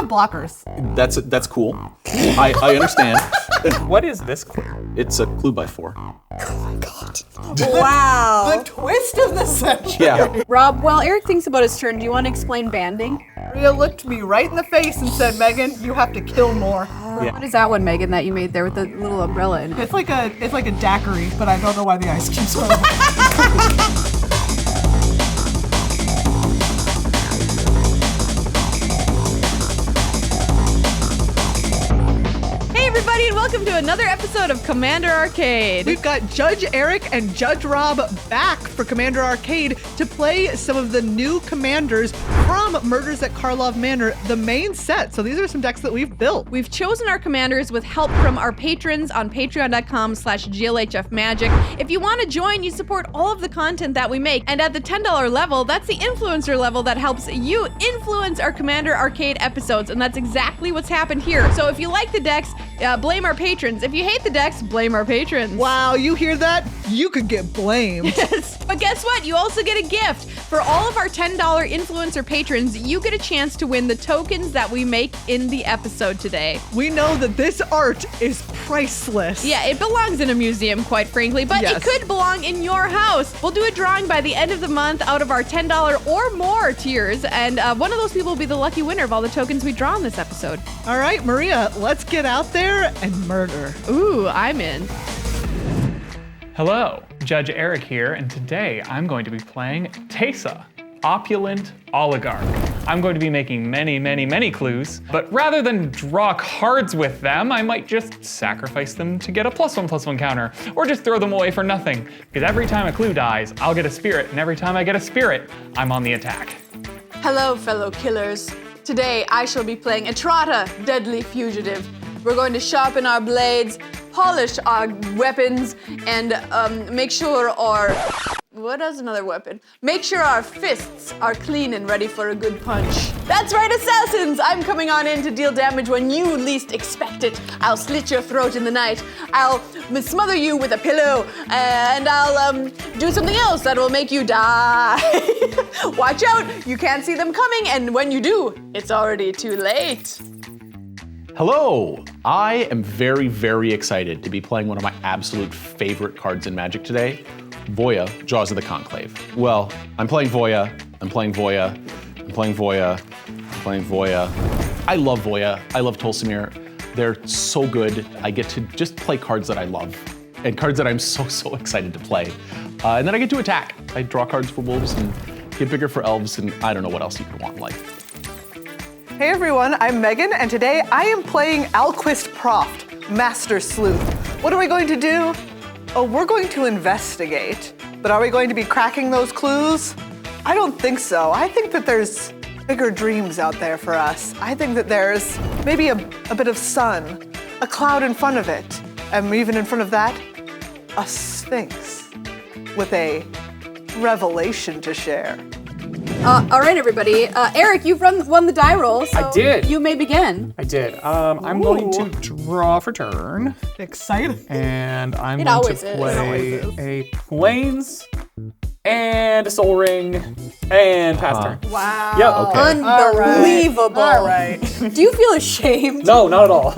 have blockers. That's cool. I understand. What is this clue? It's a clue by 4. Wow. The twist of the century. Yeah. Rob, while Eric thinks about his turn, do you want to explain banding? Maria looked me right in the face and said, Meghan, you have to kill more. What is that one, Meghan, that you made there with the little umbrella in it? It's like a daiquiri, but I don't know why the ice keeps going. Everybody, and welcome to another episode of Commander Arcade. We've got Judge Erick and Judge Rob back for Commander Arcade to play some of the new commanders from Murders at Karlov Manor, the main set. So these are some decks that we've built. We've chosen our commanders with help from our patrons on patreon.com/glhfmagic. If you want to join, you support all of the content that we make. And at the $10 level, that's the influencer level that helps you influence our Commander Arcade episodes. And that's exactly what's happened here. So if you like the decks, blame our patrons. If you hate the decks, blame our patrons. Wow, you hear that? You could get blamed. Yes. But guess what? You also get a gift. For all of our $10 influencer patrons, you get a chance to win the tokens that we make in the episode today. We know that this art is priceless. Yeah, it belongs in a museum, quite frankly, but Yes. it could belong in your house. We'll do a drawing by the end of the month out of our $10 or more tiers, and one of those people will be the lucky winner of all the tokens we draw in this episode. All right, Maria, let's get out there and murder. Ooh, I'm in. Hello, Judge Erick here, and today I'm going to be playing Teysa, Opulent Oligarch. I'm going to be making many clues, but rather than draw cards with them, I might just sacrifice them to get a +1/+1 counter, or just throw them away for nothing, because every time a clue dies, I'll get a spirit, and every time I get a spirit, I'm on the attack. Hello, fellow killers. Today, I shall be playing Etrata, Deadly Fugitive. We're going to sharpen our blades, polish our weapons, and make sure our... What is another weapon? Make sure our fists are clean and ready for a good punch. That's right, assassins! I'm coming on in to deal damage when you least expect it. I'll slit your throat in the night. I'll smother you with a pillow, and I'll do something else that will make you die. Watch out, you can't see them coming, and when you do, it's already too late. Hello. I am very excited to be playing one of my absolute favorite cards in Magic today, Voja, Jaws of the Conclave. Well, I'm playing Voja. I love Voja. I love Tolsimir. They're so good. I get to just play cards that I love and cards that I'm so excited to play. And then I get to attack. I draw cards for wolves and get bigger for elves, and I don't know what else you could want in life. Hey everyone, I'm Meghan, and today I am playing Alquist Proft, Master Sleuth. What are we going to do? Oh, we're going to investigate. But are we going to be cracking those clues? I don't think so. I think that there's bigger dreams out there for us. I think that there's maybe a bit of sun, a cloud in front of it, and even in front of that, a sphinx with a revelation to share. All right, everybody. Eric, you've won the die roll, so I did. You may begin. I did. I'm going to draw for turn, Excited. and I'm It going always to is. play a Plains and a Soul Ring and pass turn. Wow. Yeah, okay. Unbelievable. All right. Do you feel ashamed? No, not at all.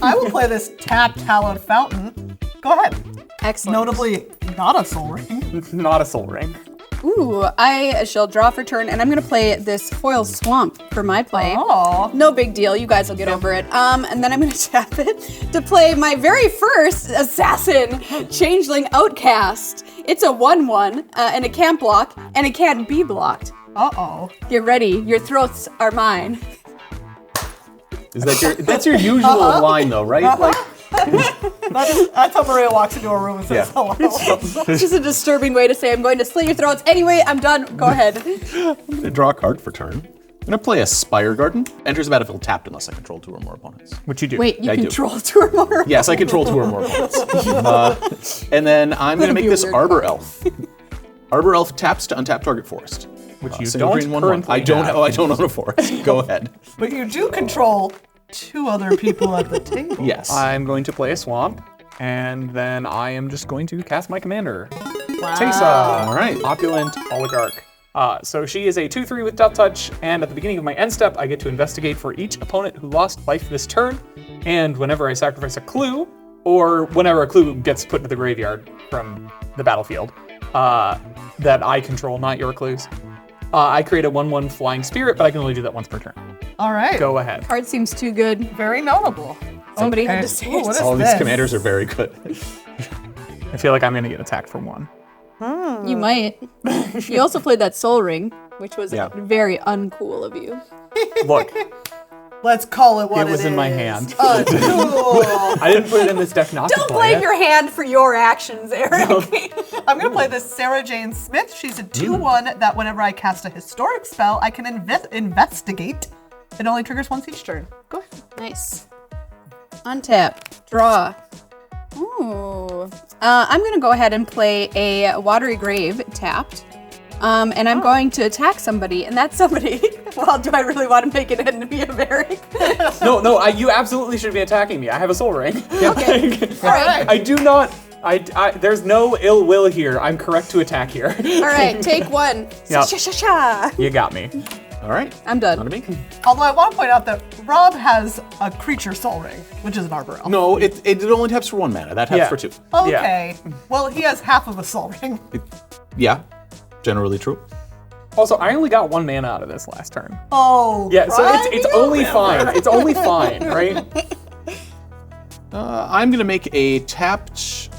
I will play this tapped hallowed fountain. Go ahead. Excellent. Notably, not a soul ring. Not a Soul Ring. Ooh, I shall draw for turn, and I'm gonna play this foil swamp for my play. Aw. No big deal, you guys will get over it. And then I'm gonna tap it to play my very first assassin, Changeling Outcast. It's a 1/1, and it can't block, and it can't be blocked. Uh-oh. Get ready, your throats are mine. That's your usual line though, right? Like, That's how Maria walks into a room and says hello. It's just a disturbing way to say I'm going to slit your throats. Anyway, I'm done. Go ahead. I'm gonna draw a card for turn. I'm gonna play a Spire Garden. Enters the battlefield tapped unless I control 2 or more opponents. What you do? Wait, you I do. control 2 or more? Yes, I control 2 or more opponents. And then I'm gonna make be a this weird Arbor Elf. Arbor Elf taps to untap target forest. Which you Single don't green 1/1. currently I don't. have. Oh, I don't own a forest. Go ahead. But you do control 2 other people at the table. Yes. I'm going to play a Swamp, and then I am just going to cast my commander. Wow. Teysa. All right. Opulent Oligarch. So she is a 2/3 with Death Touch, and at the beginning of my end step, I get to investigate for each opponent who lost life this turn. And whenever I sacrifice a clue, or whenever a clue gets put into the graveyard from the battlefield that I control, not your clues, I create a 1/1 flying spirit, but I can only do that once per turn. All right. Go ahead. Card seems too good. Very notable. Somebody Okay. had to say Ooh, it. what is All these this? commanders are very good. I feel like I'm going to get attacked for 1. You might. You also played that Soul Ring, which was Yeah. very uncool of you. Look, Let's call it what it was in my is. hand. Cool. I didn't put it in this deck not to Don't play blame it. your hand for your actions, Eric. I'm gonna play this Sarah Jane Smith. She's a 2/1 that whenever I cast a historic spell, I can investigate. It only triggers once each turn. Go ahead. Nice. Untap. Draw. Ooh. I'm gonna go ahead and play a Watery Grave tapped. And I'm going to attack somebody, and that somebody, well, do I really want to make an enemy of Erick? No, you absolutely should be attacking me. I have a soul ring. Okay. All right. I do not. There's no ill will here. I'm correct to attack here. All right, take 1. Yep. Sha-sha-sha. You got me. All right. I'm done. On to me. Although I want to point out that Rob has a creature soul ring, which is an arbor elf. No, it only taps for 1 mana. That taps Yeah. for 2. Okay. Well, he has half of a soul ring. Yeah, generally true. Also, I only got 1 mana out of this last turn. Oh. Yeah, so it's right? only fine. It's only fine, right? I'm gonna make a tapped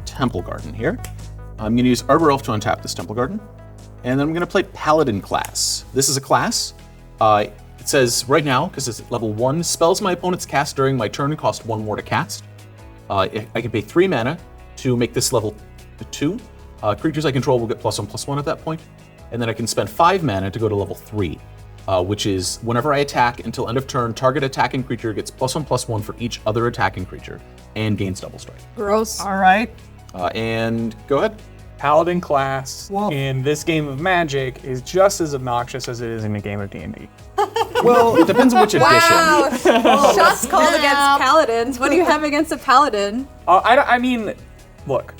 Temple Garden here. I'm gonna use Arbor Elf to untap this Temple Garden. And then I'm gonna play Paladin class. This is a class. It says right now, because it's level 1, spells my opponents cast during my turn cost 1 more to cast. I can pay 3 mana to make this level 2. Creatures I control will get +1/+1 at that point. And then I can spend 5 mana to go to level 3, which is whenever I attack until end of turn, target attacking creature gets +1/+1 for each other attacking creature and gains double strike. Gross. All right. And go ahead. Paladin class Whoa. in this game of Magic is just as obnoxious as it is in a game of D&D. Well, it depends on which edition. Wow. Shots called against paladins. What do you have against a paladin? I mean, look,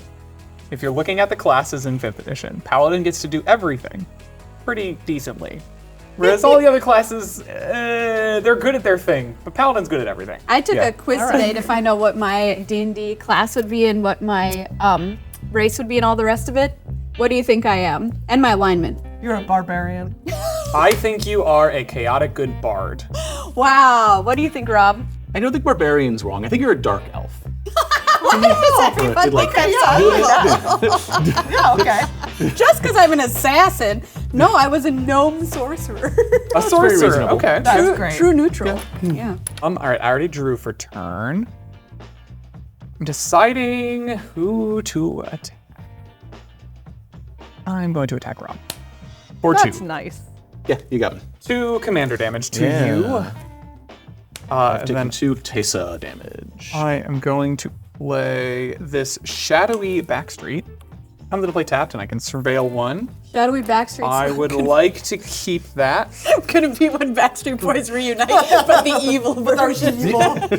if you're looking at the classes in 5th edition, Paladin gets to do everything pretty decently. Whereas all the other classes, they're good at their thing, but Paladin's good at everything. I took Yeah. a quiz today to find out what my D&D class would be and what my race would be and all the rest of it. What do you think I am? And my alignment. You're a barbarian. I think you are a chaotic good bard. Wow. What do you think, Rob? I don't think Barbarian's wrong. I think you're a dark elf. Like, Yeah, okay. Just because I'm an assassin. No, I was a gnome sorcerer. A sorcerer, reasonable. okay. That's great. True neutral. Yeah. All right, I already drew for turn. I'm deciding who to attack. I'm going to attack Rob. For That's 2. nice. yeah, you got me. 2 commander damage to Yeah. you. And Taking then 2 Teysa damage. I am going to play this shadowy backstreet. I'm going to play tapped and I can surveil 1. Shadowy Backstreet. I would like to keep that. Couldn't be when Backstreet Boys reunite, but the evil version.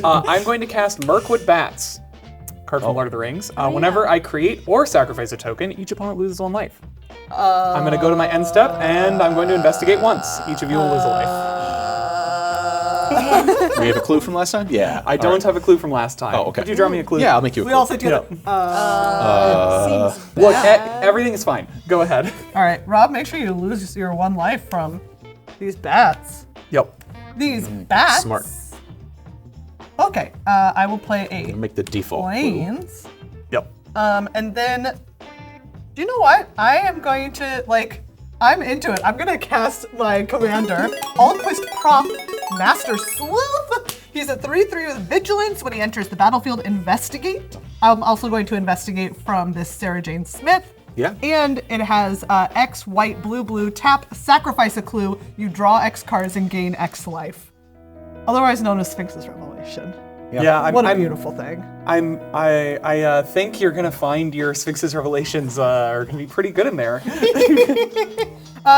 I'm going to cast Mirkwood Bats. Card from Lord of the Rings. Whenever I create or sacrifice a token, each opponent loses 1 life. I'm going to go to my end step and I'm going to investigate once. Each of you will lose a life. We have a clue from last time? Yeah. I don't have a clue from last time. Oh, okay. Could you draw me a clue? Yeah, I'll make you a We clue. all sit together. Look, everything is fine. Go ahead. All right, Rob, make sure you lose your 1 life from these bats. Yep. These bats. smart. Okay, I will play a Make the default clue. planes. Yep. And then, do you know what? I am going to, I'm into it. I'm gonna cast my commander, Alquist Prop, Master Sleuth. He's a 3/3 with Vigilance. When he enters the battlefield, investigate. I'm also going to investigate from this Sarah Jane Smith. Yeah. And it has X, white, blue, blue, tap, sacrifice a clue. You draw X cards and gain X life. Otherwise known as Sphinx's Revelation. Yeah, What a beautiful thing. I think you're gonna find your Sphinx's Revelations are gonna be pretty good in there.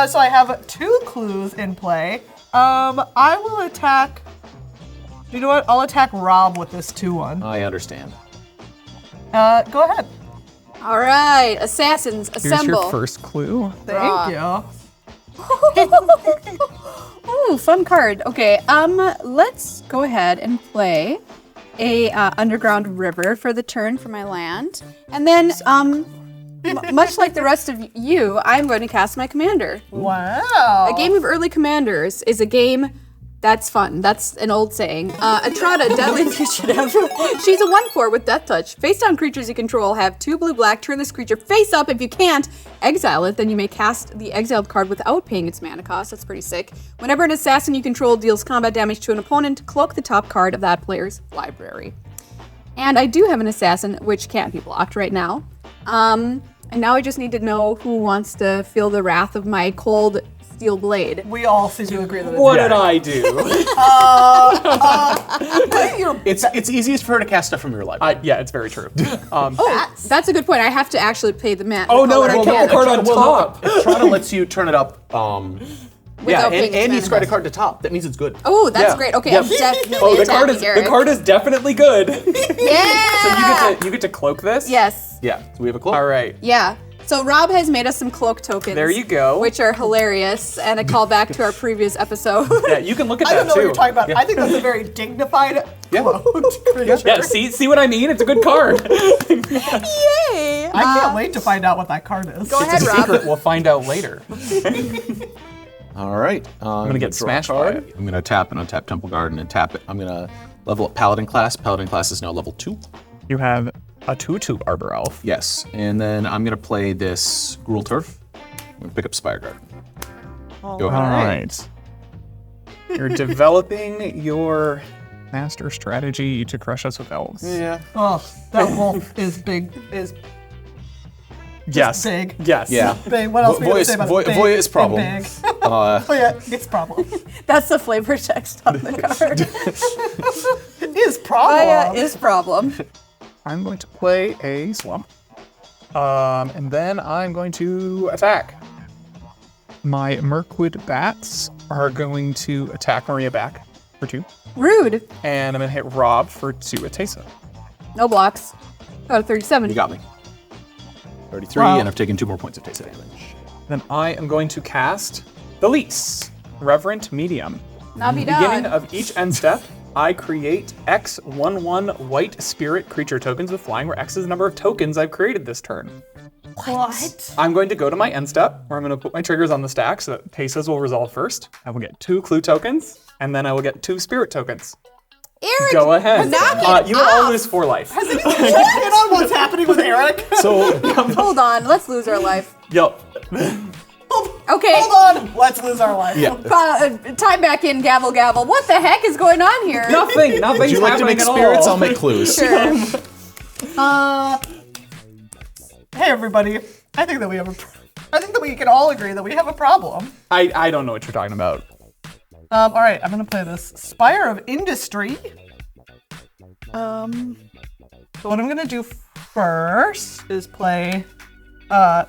So I have 2 clues in play. I will attack. You know what? I'll attack Rob with this 2/1. I understand. Go ahead. All right, assassins, Here's assemble. your first clue. Thank you. Ooh, fun card. Okay, let's go ahead and play a underground river for the turn for my land, and then much like the rest of you, I'm going to cast my commander. Wow. A game of early commanders is a game that's fun. That's an old saying. Etrata, Deadly Fugitive. She's a 1/4 with Death Touch. Face down creatures you control have 2 blue-black. Turn this creature face up. If you can't, exile it. Then you may cast the exiled card without paying its mana cost. That's pretty sick. Whenever an assassin you control deals combat damage to an opponent, cloak the top card of that player's library. And I do have an assassin which can't be blocked right now. And now I just need to know who wants to feel the wrath of my cold steel blade. We all seem to agree that it's What did I do? It's easiest for her to cast stuff from your library. Yeah, it's very true. That's a good point. I have to actually pay the man. Oh, no, the and I color kept the card on top. Etrata lets you turn it up. Without paying its and you mana scry a cost. card to top. That means it's good. Oh, that's Yeah. great. Okay, Yeah. I'm definitely Oh, the attacking Erick. card is definitely good. Yeah. So you get to cloak this? Yes. Yeah. So we have a cloak. All right. Yeah. So Rob has made us some cloak tokens. There you go. Which are hilarious, and a callback to our previous episode. Yeah, you can look at I that don't know too. what you're talking about. I think that's a very dignified quote creature. Yeah, see what I mean? It's a good card. Yay! I can't wait to find out what that card is. Go ahead, Rob. Secret, we'll find out later. All right. I'm gonna get smashed by it. I'm gonna tap and untap Temple Garden and tap it. I'm gonna level up Paladin class. Paladin class is now level 2. You have a 2/2 Arbor Elf. Yes. And then I'm gonna play this Gruul Turf. I'm gonna pick up Spire Guard. Go ahead. All right. You're developing your master strategy to crush us with elves. Yeah. Oh, that wolf is big. Is Yes. big. Yes. Yeah. big. What else we gonna say about it? Big Voja is and problem. big. Oh yeah, it's problem. That's the flavor text on the card. Is problem. Is problem. I'm going to play a swamp. And then I'm going to attack. My Mirkwood Bats are going to attack Maria back for 2. Rude. And I'm going to hit Rob for 2 at Teysa. No blocks. Got a 37. You got me. 33, Wow. and I've taken 2 more points of Teysa damage. Then I am going to cast the Lease, Reverent Medium. Navidad. Beginning of each end step, I create X 1/1 white spirit creature tokens with flying, where X is the number of tokens I've created this turn. What? I'm going to go to my end step, where I'm going to put my triggers on the stack so that Teysa's will resolve first. I will get 2 clue tokens, and then I will get 2 spirit tokens. Erick, Go ahead. knock it You will all off. lose 4 life. Check in on what's happening with Erick. So, Hold on, let's lose our life. Yup. Okay. Hold on. Let's lose our life. yeah. Time back in, gavel, gavel. What the heck is going on here? Nothing's Would you like to happening make at spirits? all. I'll make clues. Sure. Hey everybody. I think that we have I think that we can all agree that we have a problem. I don't know what you're talking about. All right, I'm gonna play this Spire of Industry. So what I'm gonna do first is play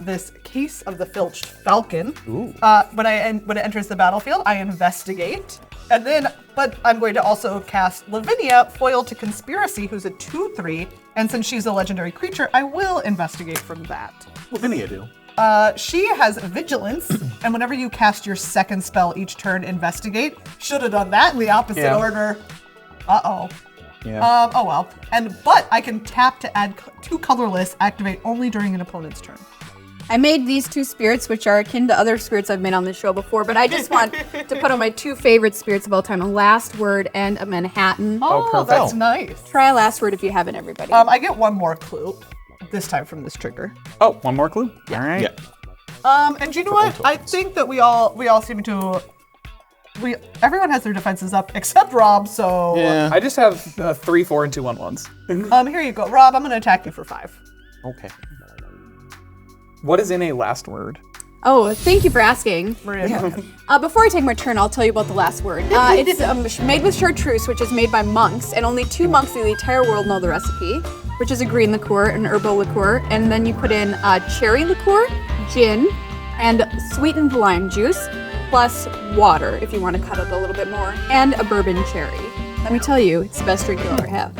this Case of the Filched Falcon. Ooh. When it enters the battlefield, I investigate, and then but I'm going to also cast Lavinia, Foil to Conspiracy, who's a 2/3, and since she's a legendary creature, I will investigate from that. Lavinia do. She has Vigilance, and whenever you cast your second spell each turn, investigate. Should have done that in the opposite order. Uh-oh. Yeah. Oh well. But I can tap to add 2 colorless, activate only during an opponent's turn. I made these 2 spirits, which are akin to other spirits I've made on this show before, but I just want to put on my 2 favorite spirits of all time, a Last Word and a Manhattan. Oh, perfect. that's nice. Try a Last Word if you haven't, everybody. I get one more clue, this time from this trigger. Oh, one more clue? All right. Yeah. And you know what? I think that we all seem to. Everyone has their defenses up except Rob, so. Yeah. I just have 3, 4, and 2 1/1s. Here you go. Rob, I'm going to attack you for 5. Okay. What is in a last word? Oh, thank you for asking. Maria, go ahead. Before I take my turn, I'll tell you about the Last Word. It's made with chartreuse, which is made by monks, and only 2 monks in the entire world know the recipe, which is a green liqueur, an herbal liqueur, and then you put in cherry liqueur, gin, and sweetened lime juice, plus water if you want to cut it a little bit more, and a bourbon cherry. Let me tell you, it's the best drink you'll ever have.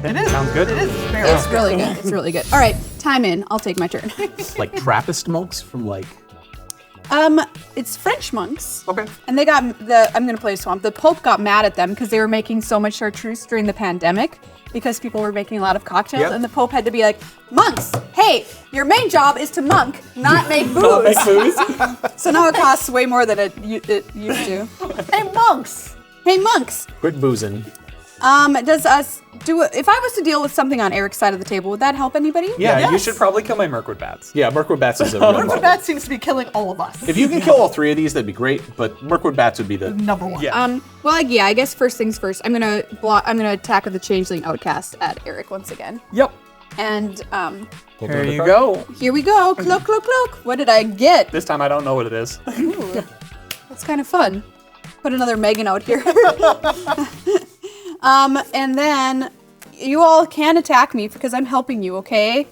It is. Sounds good. It is very It's really good. It's really good. All right, Time in. I'll take my turn. Like Trappist monks from like. It's French monks. Okay. And they got I'm gonna play Swamp. The Pope got mad at them because they were making so much chartreuse during the pandemic because people were making a lot of cocktails, Yep. and the Pope had to be like, monks, hey, your main job is to monk, not make booze. Not make booze. So now it costs way more than it used to. Hey, monks! Hey, monks. Quit boozing. Does us do if I was to deal with something on Erick's side of the table, would that help anybody? Yeah, you Yes. should probably kill my Mirkwood bats. Yeah, Mirkwood bats is a real Mirkwood problem. Bat seems to be killing all of us. If you can kill all 3 of these, that'd be great. But Mirkwood bats would be the. Number one. Yeah. Well, like, yeah, I guess first things first. I'm gonna attack with the Changeling Outcast at Erick once again. Yep. And Here you go. here we go. Cloak, cloak, cloak. What did I get? This time I don't know what it is. Ooh, that's kind of fun. Put another Meghan out here. And then you all can attack me because I'm helping you, okay?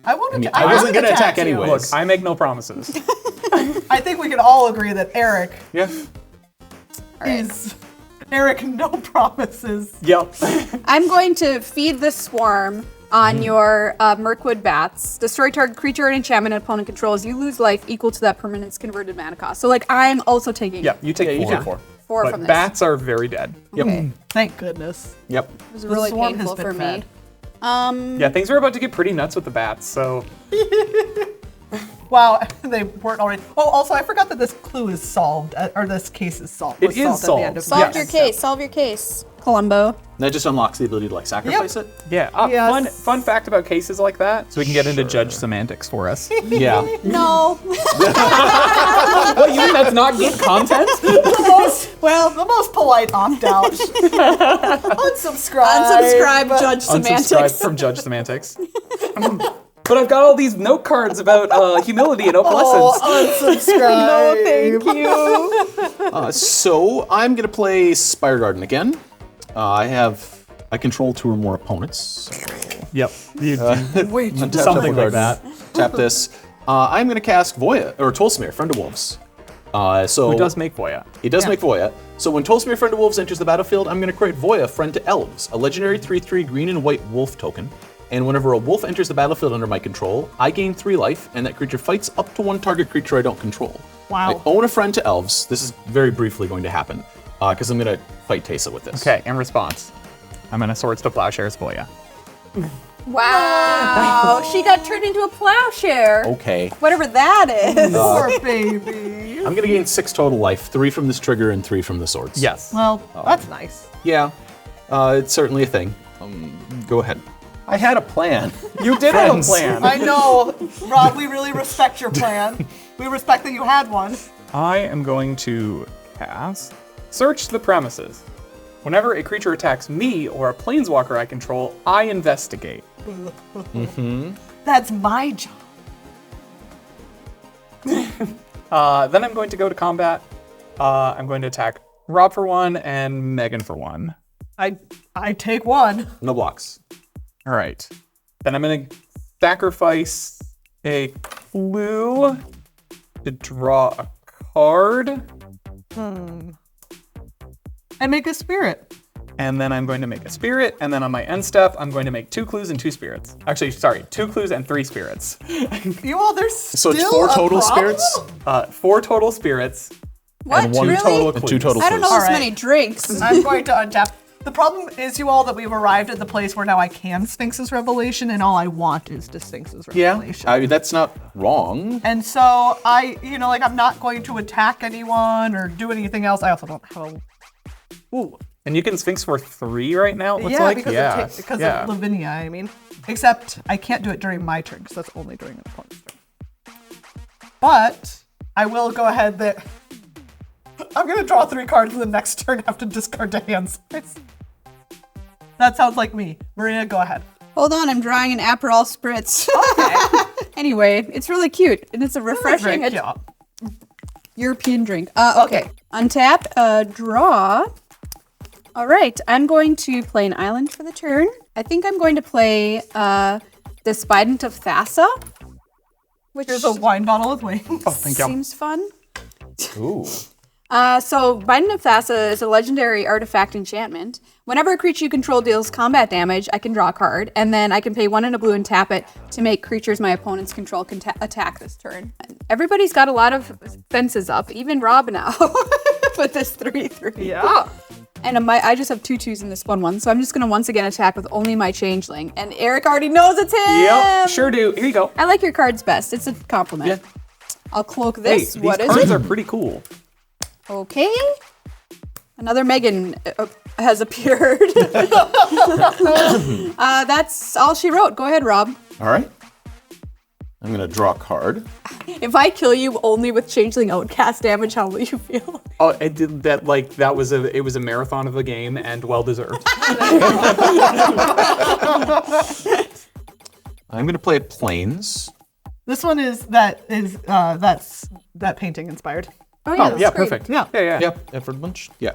I wanted to. I wasn't gonna attack you. anyway. Look, I make no promises. I think we can all agree that Erick Yeah. is. Erick, no promises. Yep. I'm going to feed the swarm on your Mirkwood bats. Destroy target creature or enchantment an opponent controls. You lose life equal to that permanent's converted mana cost. So, like, I'm also taking Yep, you take Yeah, you 4. take 4. 4 But from this. bats are very dead. Yep. Okay. Thank goodness. Yep. It was really swarm has painful been for fed. me. Yeah, things are about to get pretty nuts with the bats, so. Wow, they weren't already. Oh, also, I forgot that this clue is solved, or this case is solved. It was is solved. At the end of solved. Solve the your Yes. case. Solve your case. Columbo. That just unlocks the ability to like sacrifice it. Yeah, Yes. fun fact about cases like that, so we can get into judge semantics for us. Yeah. No. What, you mean that's not good content? The most polite opt out. Unsubscribe. Unsubscribe, Judge Unsubscribe Semantics. from judge semantics. But I've got all these note cards about humility and Oh, opalescence. unsubscribe. No, thank you. So I'm gonna play Spire Garden again. I control 2 or more opponents. So Yep. Wait, untap Something Spire like that. Garden, Tap this. I'm gonna cast Voja or Tolsimir, Friend of Wolves. So Who does make Voja? It does make Voja. So when Tolsimir, Friend of Wolves enters the battlefield, I'm going to create Voja, Friend to Elves, a legendary 3/3 green and white wolf token. And whenever a wolf enters the battlefield under my control, I gain 3 life, and that creature fights up to 1 target creature I don't control. Wow. I own a Friend to Elves. This is very briefly going to happen, because I'm going to fight Teysa with this. Okay, in response, I'm gonna Swords to Plowshares Voja. Wow. She got turned into a plowshare. Okay. Whatever that is. poor baby. I'm going to gain 6 total life, 3 from this trigger and 3 from the swords. Yes. Well, that's nice. Yeah, it's certainly a thing. Go ahead. I had a plan. You did have a plan. I know, Rob, we really respect your plan. We respect that you had one. I am going to cast Search the Premises. Whenever a creature attacks me or a planeswalker I control, I investigate. That's my job. Then I'm going to go to combat. I'm going to attack Rob for 1 and Meghan for 1. I take 1. No blocks. All right. Then I'm going to sacrifice a clue to draw a card. And make a spirit. And then I'm going to make a spirit. And then on my end step, I'm going to make 2 clues and 2 spirits. Actually, sorry, 2 clues and 3 spirits. You all, there's So it's still 4 a total problem? spirits? 4 total spirits What? and 1 Really? total And clues. 2 total I don't know clues. this All right. many drinks. I'm going to untap. The problem is, you all, that we've arrived at the place where now I can Sphinx's Revelation, and all I want is to Sphinx's Yeah, Revelation. I mean, that's not wrong. And so I'm not going to attack anyone or do anything else. I also don't have a. Ooh. And you can Sphinx for 3 right now, it looks Yeah, like? because of Lavinia, I mean. Except I can't do it during my turn, because that's only during an opponent's turn. But I will go ahead that. I'm going to draw 3 cards in the next turn, have to discard to hand size. That sounds like me. Maria, go ahead. Hold on, I'm drawing an Aperol Spritz. Anyway, it's really cute, and it's a refreshing Very cute. European drink. Okay. Untap, draw. All right, I'm going to play an island for the turn. I think I'm going to play the Spident of Thassa, which Here's a wine bottle with wings. Oh, thank you. seems fun. Ooh. So Binding of Thassa is a legendary artifact enchantment. Whenever a creature you control deals combat damage, I can draw a card, and then I can pay 1 and a blue and tap it to make creatures my opponents control can attack this turn. Everybody's got a lot of fences up, even Rob now, with this 3/3. Yeah. And I just have 2/2s in this 1/1, so I'm just gonna once again attack with only my changeling. And Erick already knows it's him! Yep, sure do. Here you go. I like your cards best. It's a compliment. Yeah. I'll cloak Hey, this. these What is cards it? are pretty cool. Okay. Another Meghan has appeared. That's all she wrote. Go ahead, Rob. All right. I'm gonna draw a card. If I kill you only with Changeling Outcast damage, how will you feel? Oh, it did that like that was it was a marathon of a game and well deserved. I'm gonna play Plains. This one is that's that painting inspired. Oh, Oh, that's yeah, great. perfect. Yeah. Yeah. Yep, Effort Bunch. Yeah.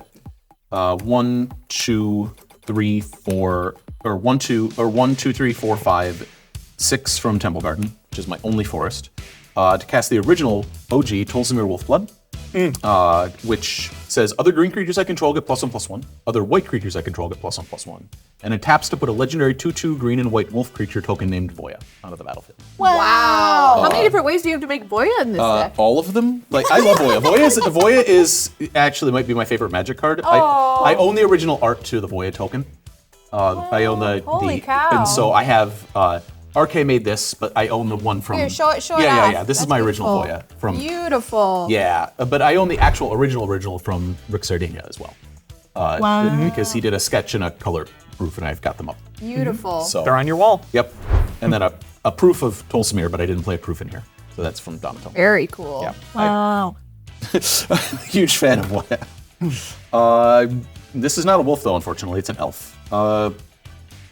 1, 2, 3, 4, or 1, 2, or 1, 2, 3, 4, 5, 6 from Temple Garden, which is my only forest. To cast the original OG Tolsimir Wolfblood, which says other green creatures I control get +1/+1. Other white creatures I control get +1/+1. And it taps to put a legendary 2/2 green and white wolf creature token named Voja onto the battlefield. Wow. How many different ways do you have to make Voja in this deck? All of them. Like I love Voja. Voja is actually might be my favorite Magic card. I own the original art to the Voja token. I own the holy cow. and so I have RK made this, but I own the one from. Here, show it Yeah. off. This is That's my original beautiful. Voja from. Beautiful. Yeah, but I own the actual original from Rick Sardinia as well. Because he did a sketch and a color proof, and I've got them up. Beautiful. So. They're on your wall. Yep. And then a proof of Tolsimir, but I didn't play a proof in here. So that's from Donato. Very cool. Yeah. Wow. Huge fan of Voja. This is not a wolf though, unfortunately. It's an elf.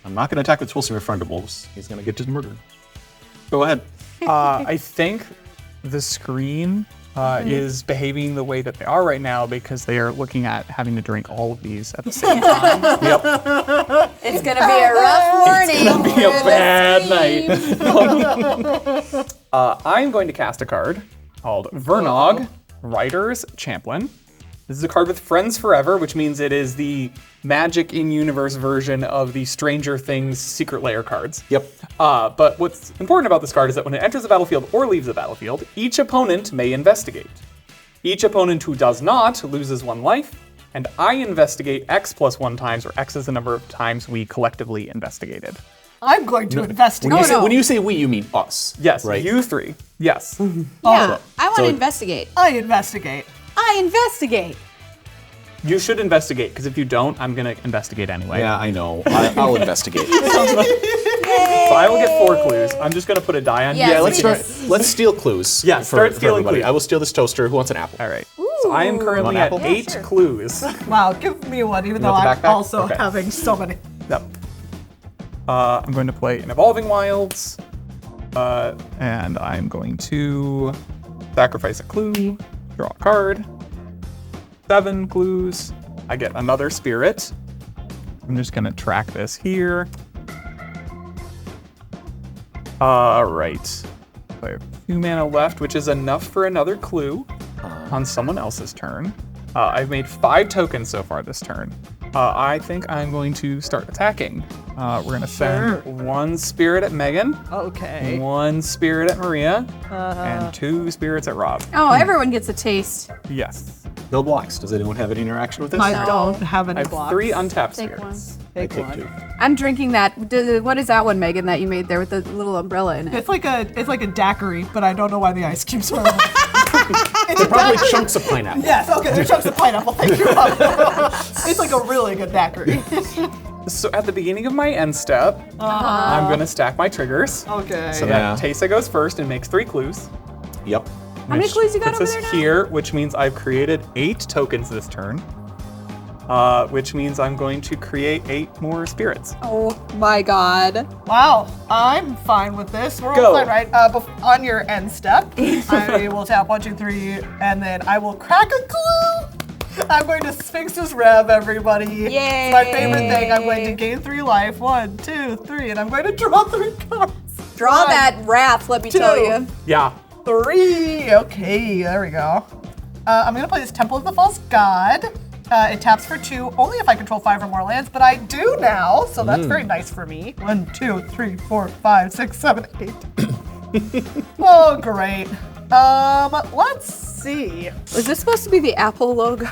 I'm not going to attack the Tolsimir friend of wolves. He's going to get just murdered. Go ahead. I think the screen is behaving the way that they are right now because they are looking at having to drink all of these at the same time. Yep. It's going to be a rough morning. Be a bad night. I'm going to cast a card called Vernog, Writer's Champlain. This is a card with Friends Forever, which means it is the Magic in-universe version of the Stranger Things Secret Lair cards. Yep. But what's important about this card is that when it enters the battlefield or leaves the battlefield, each opponent may investigate. Each opponent who does not loses 1 life, and I investigate X + 1 times, or X is the number of times we collectively investigated. I'm going to investigate. When you say we, you mean us. Yes, Right. you 3. Yes. Yeah, I want to investigate. I investigate. I investigate. You should investigate, because if you don't, I'm going to investigate anyway. Yeah, I know. I'll investigate. So I will get 4 clues. I'm just going to put a die on Yeah, here. Yeah, let's Read start. this. Let's steal clues. Yeah, start stealing everybody. clues. I will steal this toaster. Who wants an apple? All right. So I am currently at apple? 8 clues. Wow, give me one, even though want the I'm backpack? also Okay. having so many. Yep. I'm going to play an Evolving Wilds, and I'm going to sacrifice a clue, draw a card. 7 clues. I get another spirit. I'm just gonna track this here. All right. I have 2 mana left, which is enough for another clue on someone else's turn. I've made 5 tokens so far this turn. I think I'm going to start attacking. We're gonna send 1 spirit at Meghan, Okay. 1 spirit at Maria, and 2 spirits at Rob. Oh, everyone gets a taste. Yes. Build blocks. Does anyone have any interaction with this? I don't have I any have blocks. 3 untapped Take spirits. Take Take one. 2. I'm drinking that. What is that one, Megan, that you made there with the little umbrella in it? It's like a daiquiri, but I don't know why the ice cubes are. They're probably chunks of pineapple. Yes, okay, they're chunks of pineapple. Thank you. It's like a really good daiquiri. So at the beginning of my end step, I'm gonna stack my triggers. Okay. So Yeah. that Teysa goes first and makes 3 clues. Yep. How many clues you got Puts over us there now? here, which means I've created 8 tokens this turn. Which means I'm going to create 8 more spirits. Oh my god. Wow, I'm fine with this. We're Go. all fine, right? On your end step, I will tap 1, 2, 3, and then I will crack a clue. I'm going to Sphinx's Rev, everybody. Yay. It's my favorite thing. I'm going to gain 3 life. 1, 2, 3, and I'm going to draw 3 cards. Draw 1, that wrath, let me 2, tell you. Yeah. 3. Okay, there we go. I'm gonna play this Temple of the False God. It taps for 2, only if I control 5 or more lands, but I do now, so that's very nice for me. 1, 2, 3, 4, 5, 6, 7, 8. Oh, great. Let's see. Was this supposed to be the Apple logo?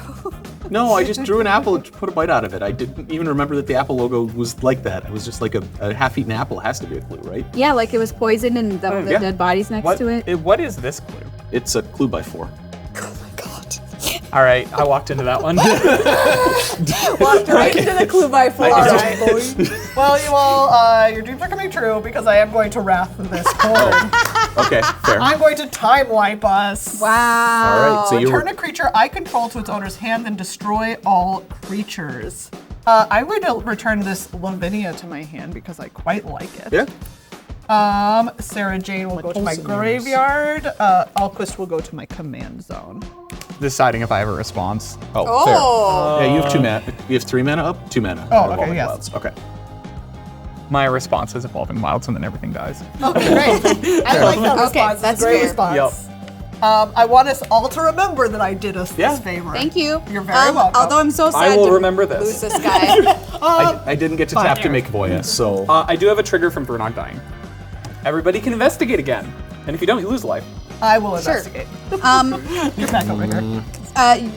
No, I just drew an apple and put a bite out of it. I didn't even remember that the apple logo was like that. It was just like a half-eaten apple. It has to be a clue, right? Yeah, like it was poisoned and the yeah. dead bodies next to it. What is this clue? It's a clue by 4. All right, I walked into that one. Walked right into the clue by 4. Well, you all, your dreams are coming true because I am going to wrath this board. Okay, fair. I'm going to time wipe us. Wow. All right, so you Return a creature I control to its owner's hand and destroy all creatures. I'm going to return this Lavinia to my hand because I quite like it. Yeah. Sarah Jane will go to my graveyard. Alquist will go to my command zone. Deciding if I have a response. Oh, fair. Yeah, you have 2 mana. You have 3 mana up? 2 mana. Oh, okay, Evolving yes. Wilds. Okay. My response is Evolving Wilds, and then everything dies. Okay, great. I like that Okay, response. that's Great fair. response. I want us all to remember that I did us this favor. Thank you. You're very welcome. Although I'm so sad I will to remember lose this. this guy. I didn't get to tap to make Voja, so. I do have a trigger from Brunok dying. Everybody can investigate again, and if you don't, you lose life. I will investigate. Get back over here.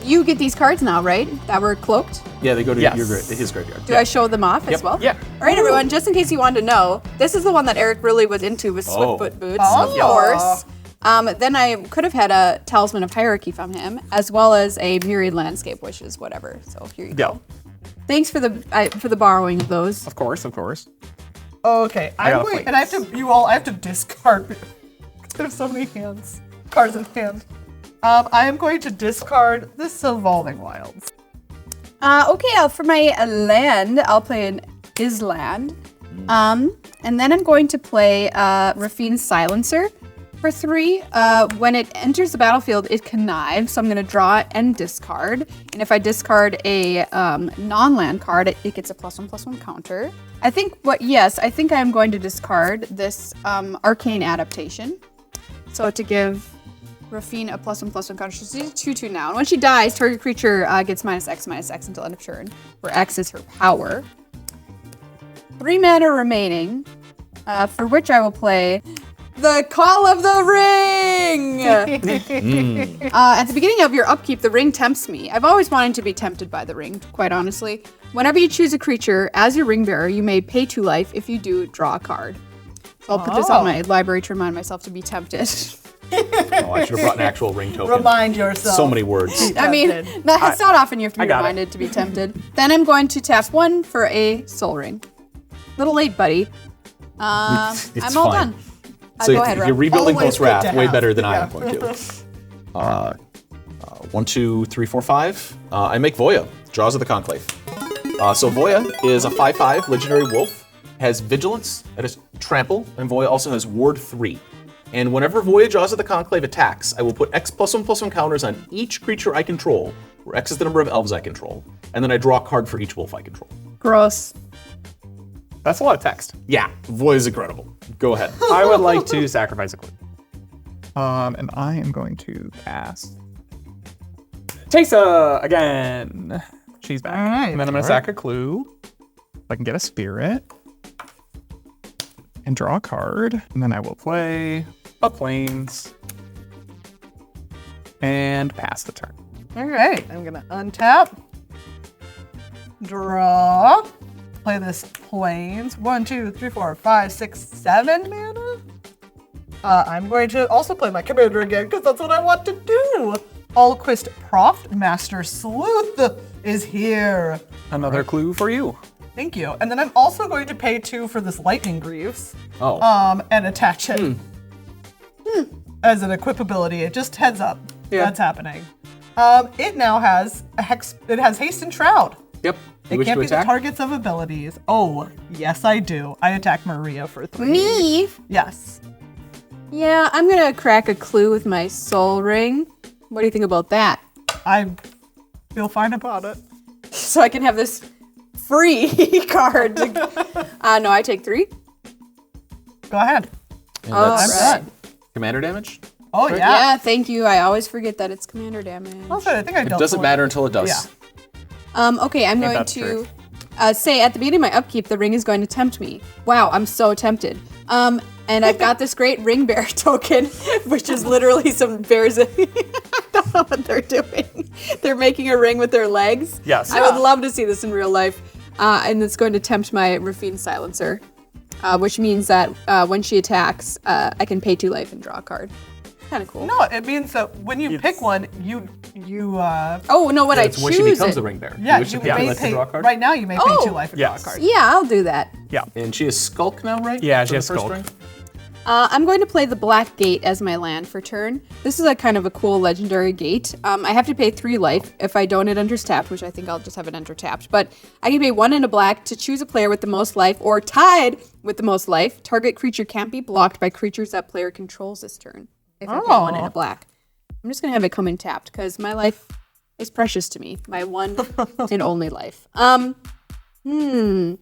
You get these cards now, right? That were cloaked. Yeah, they go to Yes. his graveyard. Do I show them off as well? Yeah. All right, everyone, just in case you wanted to know, this is the one that Eric really was into with Swiftfoot Boots, of course. Then I could have had a Talisman of Hierarchy from him, as well as a Myriad Landscape Wishes, whatever. So here you go. Thanks for the borrowing of those. Of course, of course. Okay, I'm gotta going, fight. and I have to discard. There's so many cards in hand. I am going to discard this Evolving Wilds. Okay, for my land, I'll play an Island. And then I'm going to play Rafine's Silencer for 3. When it enters the battlefield, it connives, so I'm going to draw and discard. And if I discard a non-land card, it gets a +1/+1 counter. I think I'm going to discard this Arcane Adaptation. So to give Rafine a +1/+1 counter. She's 2/2 now. And when she dies, target creature gets -X until end of turn, where X is her power. 3 mana remaining, for which I will play the Call of the Ring! At the beginning of your upkeep, the ring tempts me. I've always wanted to be tempted by the ring, quite honestly. Whenever you choose a creature as your ring bearer, you may pay 2 life. If you do, draw a card. So I'll put this on my library to remind myself to be tempted. Oh, I should have brought an actual ring token. Remind yourself. So many words. I mean, it's not often you have to be reminded to be tempted. Then I'm going to tap 1 for a Soul Ring. Little late, buddy. It's I'm all fine. done. So Go ahead, you're Rob. rebuilding Always post good wrath to way have. better than I Yeah. am going to. 1, 2, 3, 4, 5. I make Voja, Jaws of the Conclave. So Voja is a 5/5 legendary wolf, has vigilance, that is trample, and Voja also has ward 3. And whenever Voja Jaws of the Conclave attacks, I will put X +1/+1 counters on each creature I control, where X is the number of elves I control, and then I draw a card for each wolf I control. Gross. That's a lot of text. Yeah, Voja is incredible. Go ahead. I would like to sacrifice a clue. And I am going to cast Teysa again. She's back. All right. And then I'm going to sack a clue. If I can get a spirit. And draw a card. And then I will play a plains. And pass the turn. All right, I'm gonna untap, draw, play this plains. 1, 2, 3, 4, 5, 6, 7 mana. I'm going to also play my commander again because that's what I want to do. Alquist Proft, Master Sleuth, is here. Another clue for you. Thank you. And then I'm also going to pay 2 for this Lightning Greaves. Oh. And attach it as an equip ability. It just heads up. That's happening. It now has it has haste and shroud. Yep. You It wish can't to be the attack? targets of abilities. Oh, yes I do. I attack Maria for 3. Me? Yes. Yeah, I'm gonna crack a clue with my Soul Ring. What do you think about that? I feel fine about it. So I can have this free card. No, I take 3. Go ahead. And Oh, that's right. commander damage? Oh yeah. Yeah, thank you. I always forget that it's commander damage. Also, I think I dealt Doesn't one. matter until it does. Yeah. Okay, I'm going that's to true. say at the beginning of my upkeep, the ring is going to tempt me. Wow, I'm so tempted. And I've got this great ring bear token, which is literally some bears. I don't know what they're doing. They're making a ring with their legs. Yes. I would love to see this in real life. And it's going to tempt my Rafine Silencer, which means that when she attacks, I can pay 2 life and draw a card. Kind of cool. No, it means that when you pick one, you Oh no, what I It's choose when she becomes it. the ring bear. yeah, Which you is the may left to pay draw a card. right now. You may pay Oh. 2 life and Yes. draw a card. Yeah, I'll do that. Yeah. And she is Skulk now, right? Yeah, For she the has first Skulk. ring? I'm going to play the Black Gate as my land for turn. This is a kind of a cool legendary gate. I have to pay 3 life if I don't, it enters tapped, which I think I'll just have it enter tapped. But I can pay 1 and a black to choose a player with the most life or tied with the most life. Target creature can't be blocked by creatures that player controls this turn. If I pay 1 and a black. I'm just going to have it come in tapped because my life is precious to me. My one and only life. I'm going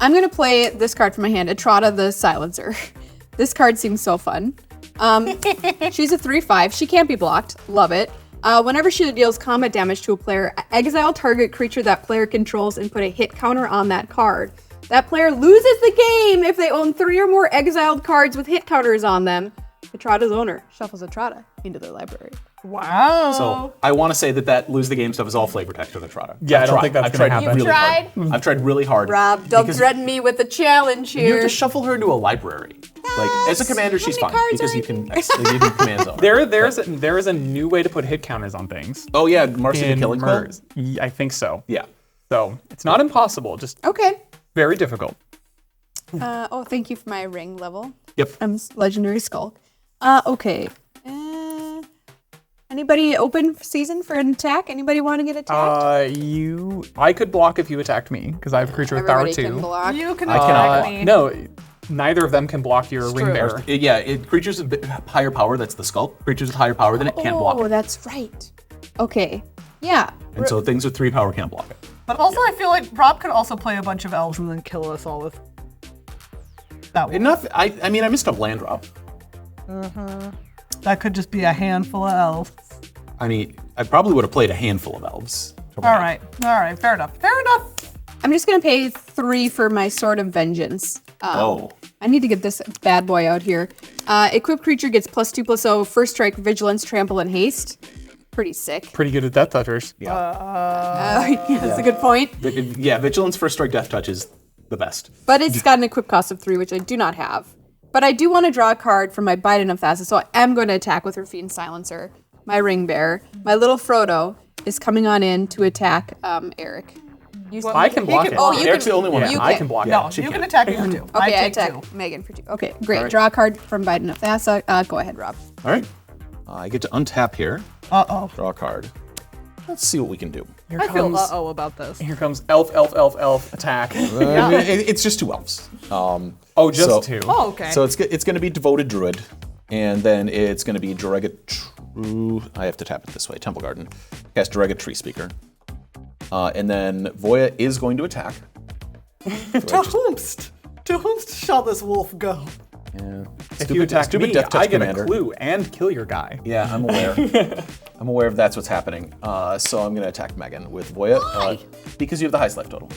to play this card from my hand, Etrata the Silencer. This card seems so fun. She's a 3/5. She can't be blocked. Love it. Whenever she deals combat damage to a player, exile target creature that player controls and put a hit counter on that card. That player loses the game if they own 3 or more exiled cards with hit counters on them. Etrata's owner shuffles Etrata into their library. Wow. So I want to say that lose the game stuff is all flavor text with Etrata. Yeah, I don't tried. think that's I've gonna tried happen. really hard. I've tried really hard. Rob, don't because threaten me with a challenge You have here. to shuffle her into a library. Like as a commander, she's many fine cards because are you in can give commands on her. There is a new way to put hit counters on things. Oh yeah, Marcy the In Killing Spell? MERS. I think so. Yeah. So it's not impossible, just Okay. very difficult. Oh, thank you for my ring level. Yep. I'm Legendary Skulk. Okay. Anybody open season for an attack? Anybody want to get attacked? I could block if you attacked me because I have a creature with power Everybody 2. can block. you can I cannot attack me. No, neither of them can block your ring true. bearer. Yeah, creatures with higher power, that's the Skulk. Creatures with higher power than it can't block Oh, it. that's right. Okay. Yeah. And so things with 3 power can't block it. But also, I feel like Rob could also play a bunch of elves and then kill us all with that one. Enough. I mean, I missed a land drop. That could just be a handful of elves. I mean, I probably would have played a handful of elves. All right, fair enough. Fair enough. I'm just going to pay 3 for my Sword of Vengeance. Oh. I need to get this bad boy out here. Equipped creature gets +2/+0, first strike, vigilance, trample, and haste. Pretty sick. Pretty good at death touchers. Yeah, that's a good point. Yeah, Vigilance, First Strike, Death Touch is the best. But it's got an equip cost of 3, which I do not have. But I do want to draw a card from my Biden of Thassa, so I am going to attack with Rafine Silencer. My ring bearer, my little Frodo, is coming on in to attack Erick. I can block it. Oh, you Eric's can. the only one. You I can. can block No, it. you can attack me for 2. I Okay, I take attack 2. Meghan for 2. Okay, great. Draw a card from Biden of Thassa. Go ahead, Rob. All right. I get to untap here. Uh-oh. Draw a card. Let's see what we can do. Here I feel comes, uh-oh about this. here comes elf attack. It's just 2 elves. Oh, just so- 2. Oh, okay. So it's going to be Devoted Druid, and then it's going to be Dregatrue. I have to tap it this way. Temple Garden. Cast Dregatree Speaker. And then Voja is going to attack. To whomst shall this wolf go? Yeah. If you attack me, Death Touch I get Commander. a clue and kill your guy. Yeah, I'm aware. I'm aware of that's what's happening. So I'm going to attack Meghan with Voja because you have the highest life total.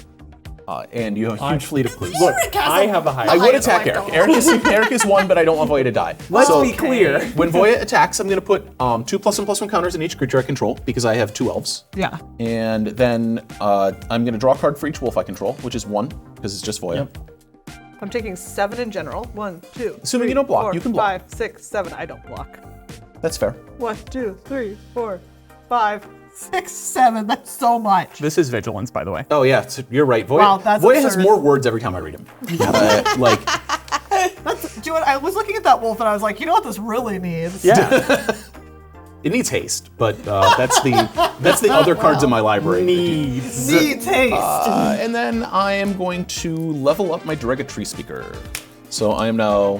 And you have a huge fleet of clues. Look, I have the highest. I would attack Eric. Eric is 1, but I don't want Voja to die. Let's So, be clear. When Voja attacks, I'm going to put 2 +1/+1 counters in each creature I control because I have 2 elves. Yeah. And then I'm going to draw a card for each wolf I control, which is 1 because it's just Voja. I'm taking 7 in general. 1, 2. Assuming 3, you don't block, 4, you can block. 5, 6, 7. I don't block. That's fair. 1, 2, 3, 4, 5, 6, 7. That's so much. This is vigilance, by the way. Oh yeah, so you're right. Voja, Wow, that's Voja has absurd. more words every time I read him. Like Do you know what, I was looking at that wolf and I was like, you know what this really needs? Yeah. it needs haste, but that's the other cards in my library. Needs. Needs haste. And then I am going to level up my Dregatree Speaker. So I am now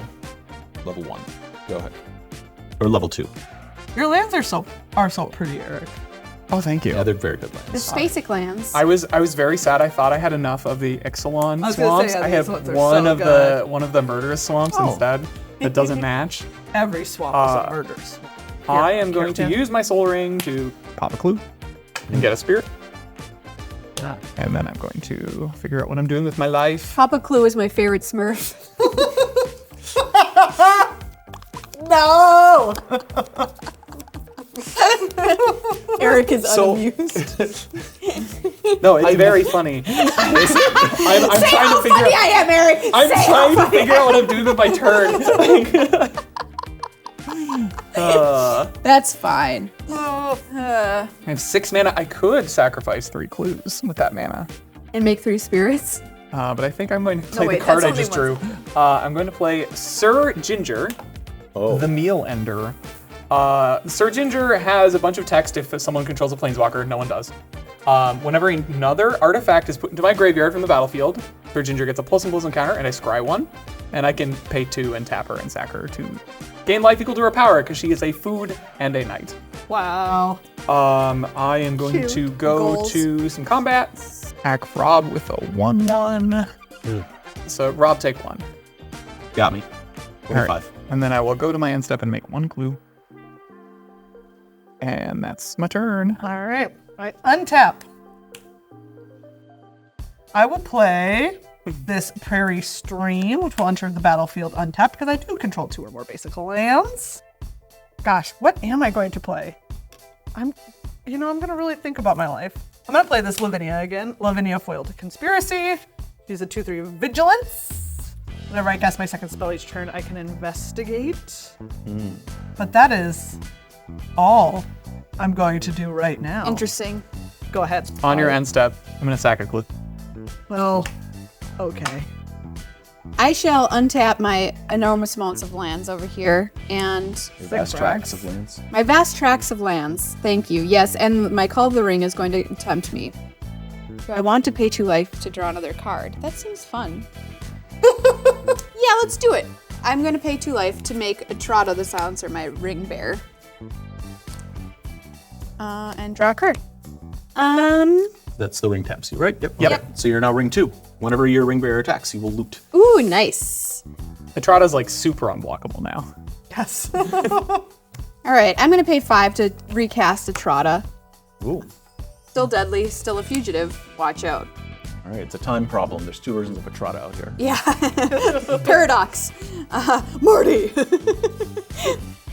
level 1. Go ahead. Or level 2. Your lands are so pretty, Eric. Oh, thank you. Yeah, they're very good The lands. Spacek lands. I was very sad. I thought I had enough of the Ixalan I was gonna say, swamps. yeah, I these have ones are one so of good. the murderous swamps Oh. instead. That doesn't match. Every swamp is a murder swamp. I am going to use my soul ring to pop a clue and get a spirit. And then I'm going to figure out what I'm doing with my life. Papa Clue is my favorite Smurf. No! Eric is unamused. No, it's very funny. I'm trying to figure out. I am, Eric. I'm trying to figure out what I'm doing with my turn. That's fine. I have 6 mana. I could sacrifice 3 clues with that mana. And make 3 spirits. But I think I'm going to play wait, the card that's I only just one. drew. I'm going to play Sir Ginger, the Meal Ender. Sir Ginger has a bunch of text if someone controls a planeswalker. No one does. Whenever another artifact is put into my graveyard from the battlefield, Sir Ginger gets a +1/+1 counter, and I scry 1. And I can pay 2 and tap her and sack her to gain life equal to her power, because she is a food and a knight. Wow. I am going to go to some combat. Attack Rob with a 1/1. So Rob, take 1. Got me. All right. 5. And then I will go to my end step and make 1 clue. And that's my turn. All right. I untap. I will play this Prairie Stream, which will enter the battlefield untapped because I do control 2 or more basic lands. Gosh, what am I going to play? I'm gonna really think about my life. I'm gonna play this Lavinia again. Lavinia foil to Conspiracy. Use a 2/3 Vigilance. Whenever I cast my second spell each turn, I can investigate. But that is all I'm going to do right now. Interesting. Go ahead. On your end step, I'm going to sack a clue. Well, okay. I shall untap my enormous amounts of lands over here and Vast tracts of lands. my vast tracts of lands. Thank you. Yes, and my Call of the Ring is going to tempt me. So I want to pay 2 life to draw another card. That seems fun. Yeah, let's do it. I'm going to pay 2 life to make Etrata the Silencer my ring bearer. And draw a card. That's the ring taps you, right? Yep. Yep. So you're now ring 2. Whenever your ring bearer attacks, you will loot. Ooh, nice. Etrata's like super unblockable now. Yes. All right, I'm going to pay 5 to recast Etrata. Ooh. Still deadly, still a fugitive. Watch out. All right, it's a time problem. There's 2 versions of Etrata out here. Yeah. Paradox. Marty.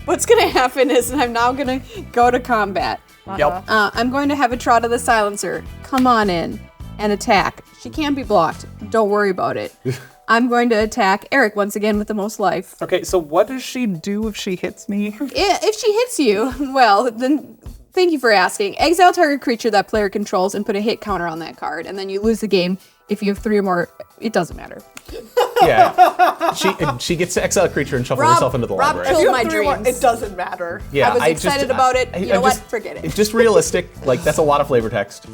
What's going to happen is I'm now going to go to combat. Yep. I'm going to have Etrata the Silencer come on in and attack. She can't be blocked. Don't worry about it. I'm going to attack Eric once again with the most life. Okay, so what does she do if she hits me? If she hits you, well, then thank you for asking. Exile target creature that player controls and put a hit counter on that card, and then you lose the game if you have 3 or more. It doesn't matter. Yeah. she gets to exile a creature and shuffle herself into the Rob library. killed You my have 3 more, dreams. it doesn't matter. Yeah, I was excited about it. You know what? Forget it. It's just realistic. Like, that's a lot of flavor text.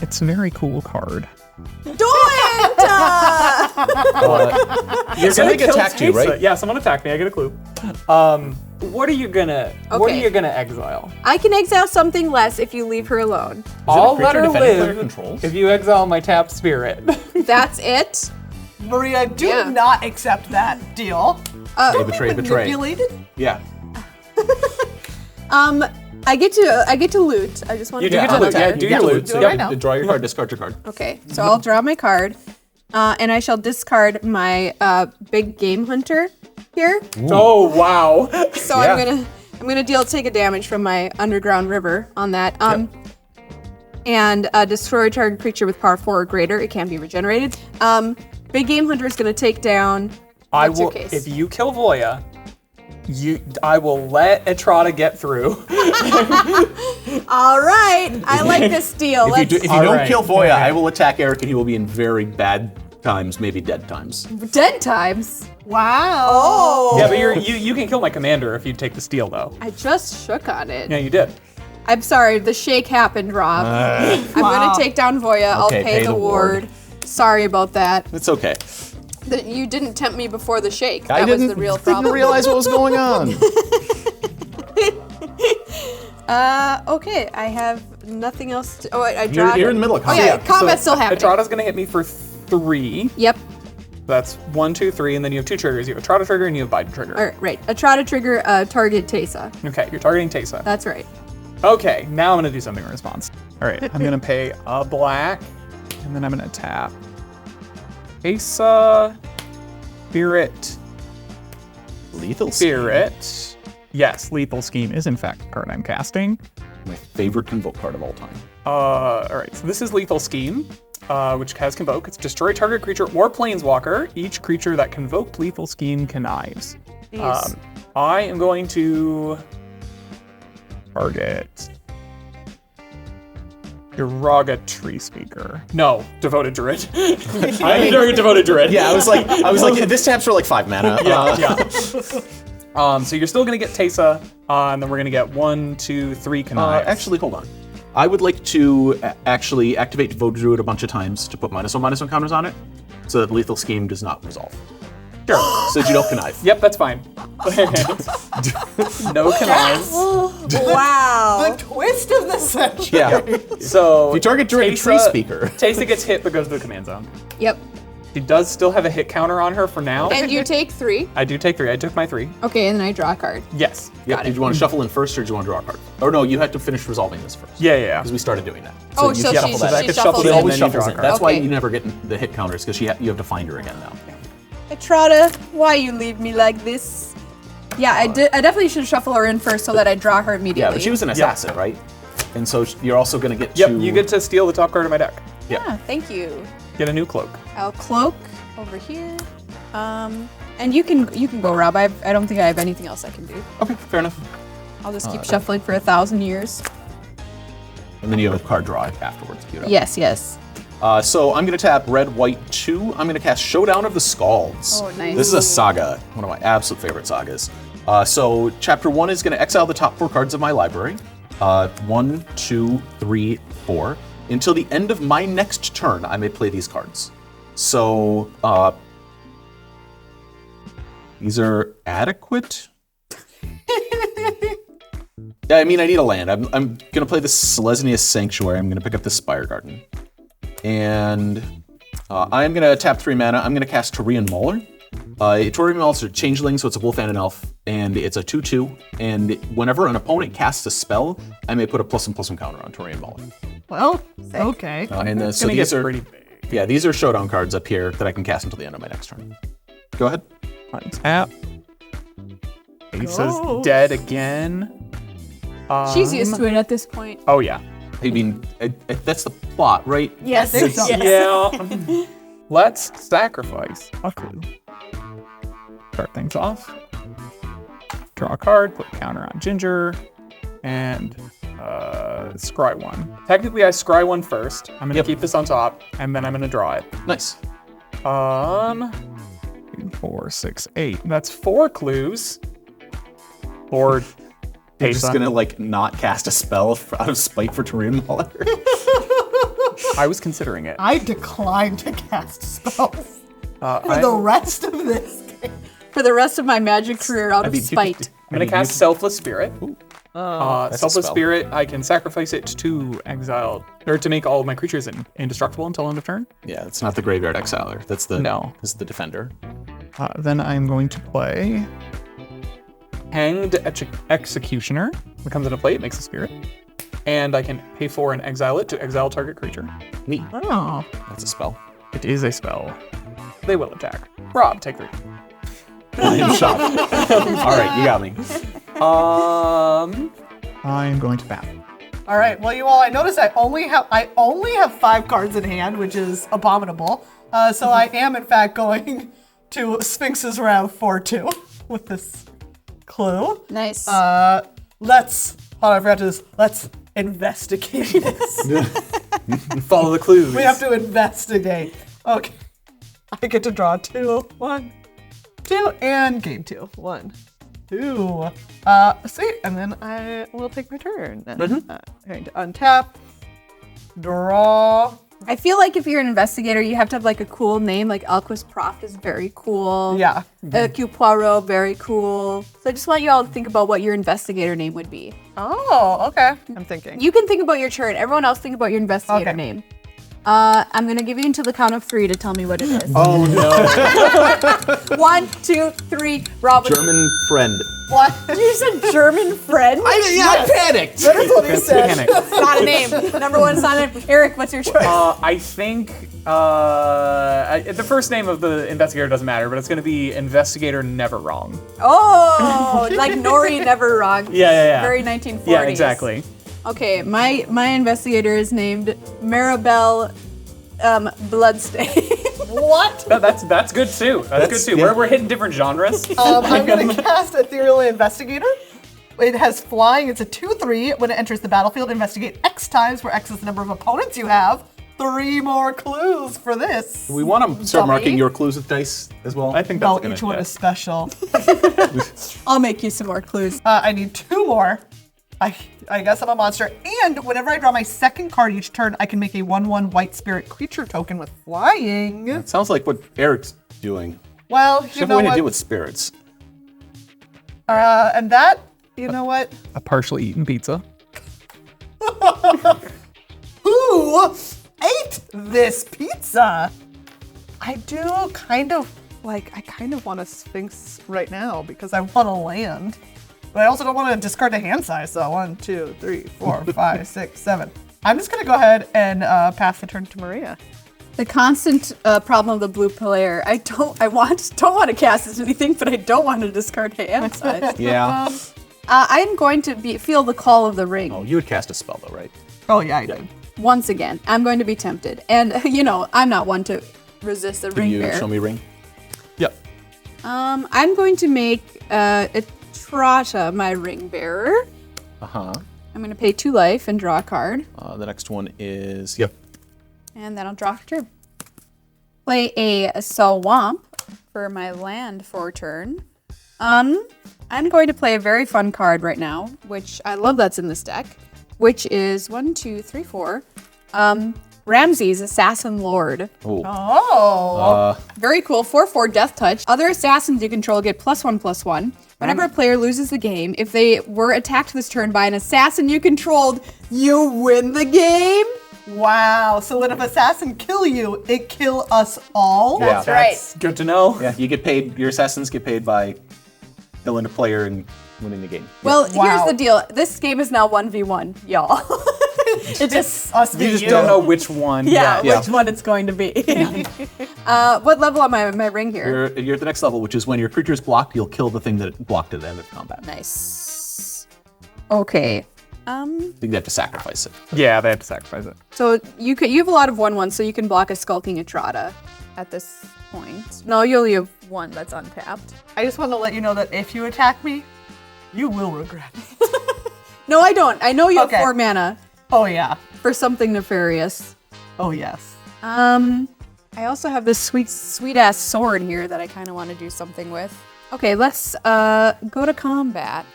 It's a very cool card. Do it! You're Somebody gonna kill attacked you, Teysa. right? Yeah, someone attacked me. I get a clue. What are you gonna exile? I can exile something less if you leave her alone. I'll creature let her defending player live controls? if you exile my tapped spirit. That's it. Maria, do Yeah. not accept that deal. Betray. Manipulated? Yeah. I get to loot. I just want You to do get to loot. Yeah, do your loot. Do it Yep. right now. Draw your card, discard your card. Okay, so I'll draw my card, and I shall discard my big game hunter here. Oh wow. So I'm gonna take a damage from my underground river on that. And destroy a target creature with power 4 or greater. It can be regenerated. Big game hunter is gonna take down. I What's your will. case? If you kill Voja, I will let Etrata get through. All right, I like this deal. If you All don't right. kill Voja, I will attack Eric and he will be in very bad times, maybe dead times. Dead times. Wow. Oh. Yeah, but you can kill my commander if you take the steal though. I just shook on it. Yeah, you did. I'm sorry, the shake happened, Rob. I'm Wow. gonna take down Voja. Okay, I'll pay the ward. Sorry about that. It's okay. You didn't tempt me before the shake. I That was didn't, the real problem. didn't realize what was going on. Okay, I have nothing else to. I draw. You're in the middle of combat. Oh yeah, combat still happening. Etrata's gonna hit me for 3. Yep. That's 1, 2, 3, and then you have 2 triggers. You have a Etrata trigger and you have a Biden trigger. All right. Etrata trigger, target Teysa. Okay, you're targeting Teysa. That's right. Okay, now I'm gonna do something in response. All right, I'm gonna pay a black, and then I'm gonna tap Teysa, Spirit, Lethal Spirit. Yes, Lethal Scheme is in fact a card I'm casting. My favorite Convoke card of all time. All right, so this is Lethal Scheme, which has Convoke. It's destroy target creature or planeswalker. Each creature that convoked Lethal Scheme connives. Jeez. I am going to target Iraga Tree Speaker. No, Devoted Druid. I'm target Devoted Druid. Yeah, I was like, this taps for like 5 mana. So you're still gonna get Teysa, and then we're gonna get 1, 2, 3 connives. Actually, hold on. I would like to actually activate Devoted Druid a bunch of times to put -1/-1 counters on it, so that Lethal Scheme does not resolve. Sure. So that you don't connive. Yep, that's fine. No connives. Wow. The twist of the century. Yeah. So If you target Druid Tree Speaker. Teysa gets hit but goes to the command zone. Yep. She does still have a hit counter on her for now. And you take 3. I do take 3. I took my 3. Okay, and then I draw a card. Yes. Yeah. Did you want to shuffle in first, or do you want to draw a card? Or no, you had to finish resolving this first. Yeah. Because we started doing that. Oh, you so shuffle she that. that gets shuffles shuffled She in, in. always then you shuffles draw a in. card. That's why Okay. you never get the hit counters, because you have to find her again now. Etrata, why you leave me like this? Yeah, I definitely should shuffle her in first so that I draw her immediately. Yeah, but she was an assassin, right? And so you're also going to get Yep, to... you get to steal the top card of my deck. Yeah, thank you. Get a new cloak. I'll cloak over here. And you can go, Rob. I don't think I have anything else I can do. Okay, fair enough. I'll just keep shuffling for 1,000 years. And then you have a card draw afterwards. Queued up. Yes. So I'm going to tap red, white 2. I'm going to cast Showdown of the Scalds. Oh, nice. This is a saga, one of my absolute favorite sagas. So chapter 1 is going to exile the top 4 cards of my library. 1, 2, 3, 4. Until the end of my next turn, I may play these cards. So these are adequate. Yeah, I mean, I need a land. I'm going to play the Selesnia's Sanctuary. I'm going to pick up the Spire Garden. And I'm going to tap 3 mana. I'm going to cast Torian Mauler. Torian Mauler is a changeling, so it's a wolf and an elf, and it's a 2/2. And whenever an opponent casts a spell, I may put a +1/+1 counter on Torian Mauler. Well, okay. And so Gonna these get are pretty big. yeah, these are showdown cards up here that I can cast until the end of my next turn. Go ahead. Untap. Teysa's dead again. She's used to it at this point. Oh yeah. I mean, that's the plot, right? Yes. Yeah. Let's sacrifice a clue. Start things off. Draw a card, put a counter on Ginger, and scry 1. Technically, I scry 1 first. I'm gonna keep this on top, and then I'm gonna draw it. Nice. 2, 4, 6, 8. That's 4 clues. For You're just Teysa. gonna like not cast a spell out of spite for Torian Mauler. I was considering it. I decline to cast spells for I- the rest of this game. For the rest of my magic career out of spite. I'm gonna cast Selfless Spirit. That's a Selfless spell. Spirit, I can sacrifice it to exile, or to make all of my creatures indestructible until end of turn. Yeah, it's not the Graveyard Exiler. That's the This is the Defender. Then I'm going to play Hanged Executioner. It comes into play, it makes a spirit. And I can pay 4 and exile it to exile target creature. Neat. Oh. That's a spell. It is a spell. They will attack. Rob, take 3. I am shocked. All right, you got me. I'm going to bat. All right. Well, you all, I notice I only have 5 cards in hand, which is abominable. So I am in fact going to Sphinx's Round 4/2 with this clue. Nice. Let's investigate this. Follow the clues. We have to investigate. Okay. I get to draw 2. 1, 2, and game 2. 1, 2. See, and then I will take my turn. I'm going to untap, draw. I feel like if you're an investigator, you have to have like a cool name. Like Alquist Proft is very cool. Yeah. Q Poirot, very cool. So I just want you all to think about what your investigator name would be. Oh, okay. I'm thinking. You can think about your turn. Everyone else think about your investigator Okay. name. I'm gonna give you until the count of 3 to tell me what it is. Oh no. 1, 2, 3. Robin. German friend. What? You said German friend? I panicked. That is what he said. Panic. It's not a name. Number 1 is not a name. Eric, what's your choice? I think the first name of the investigator doesn't matter, but it's going to be Investigator Never Wrong. Oh, like Nori Never Wrong. Yeah. Very 1940s. Yeah, exactly. Okay, my investigator is named Maribel Bloodstain. What? That's good too. That's good too. yeah. We're hitting different genres. I'm going to cast Ethereal Investigator. It has flying. It's a 2/3. When it enters the battlefield, investigate X times, where X is the number of opponents you have. 3 more clues for this. We want to start Dummy. marking your clues with dice as well. I think No, that's a good each one idea. is special. I'll make you some more clues. I need 2 more. I guess I'm a monster. And whenever I draw my second card each turn, I can make a 1/1 white spirit creature token with flying. It sounds like what Eric's doing. Well, Should you have a know way to what? deal with spirits. And that, you know what? A partially eaten pizza. Who ate this pizza? I do kind of want a Sphinx right now because I want to land. But I also don't want to discard a hand size. So 1, 2, 3, 4, 5, 6, 7. I'm just going to go ahead and pass the turn to Maria. The constant problem of the blue player. I don't want to cast this anything, but I don't want to discard hand size. Yeah. I'm going to feel the call of the ring. Oh, you would cast a spell though, right? Oh, yeah, I did. Once again, I'm going to be tempted. And, I'm not one to resist the Can ring you bear. show me ring? Yep. I'm going to make Etrata my ring bearer. Uh-huh. I'm going to pay 2 life and draw a card. The next one is, yep. And then I'll draw for turn. Play a Swamp for my land for turn. I'm going to play a very fun card right now, which I love that's in this deck, which is 1, 2, 3, 4. Ramses, Assassin Lord. Oh. Oh. Very cool. 4/4 Death Touch. Other assassins you control get +1/+1. Whenever a player loses the game, if they were attacked this turn by an assassin you controlled, you win the game. Wow. So when an assassin kill you, it kill us all? That's right. Good to know. Yeah, you get paid, your assassins get paid by killing a player and winning the game. Well, Wow. here's the deal. This game is now 1v1, y'all. It just Us You being just don't know which one. yeah, Yeah. which one it's going to be. What level am I my ring here? You're at the next level, which is when your creature is blocked, you'll kill the thing that it blocked at the end of combat. Nice. Okay. I think they have to sacrifice it. Yeah, they have to sacrifice it. So you have a lot of 1/1, so you can block a Skulking Etrata at this point. No, you only have 1 that's untapped. I just want to let you know that if you attack me, you will regret it. No, I don't. I know you Okay. have 4 mana Oh, yeah. for something nefarious. Oh, yes. I also have this sweet ass sword here that I kind of want to do something with. Okay, let's go to combat.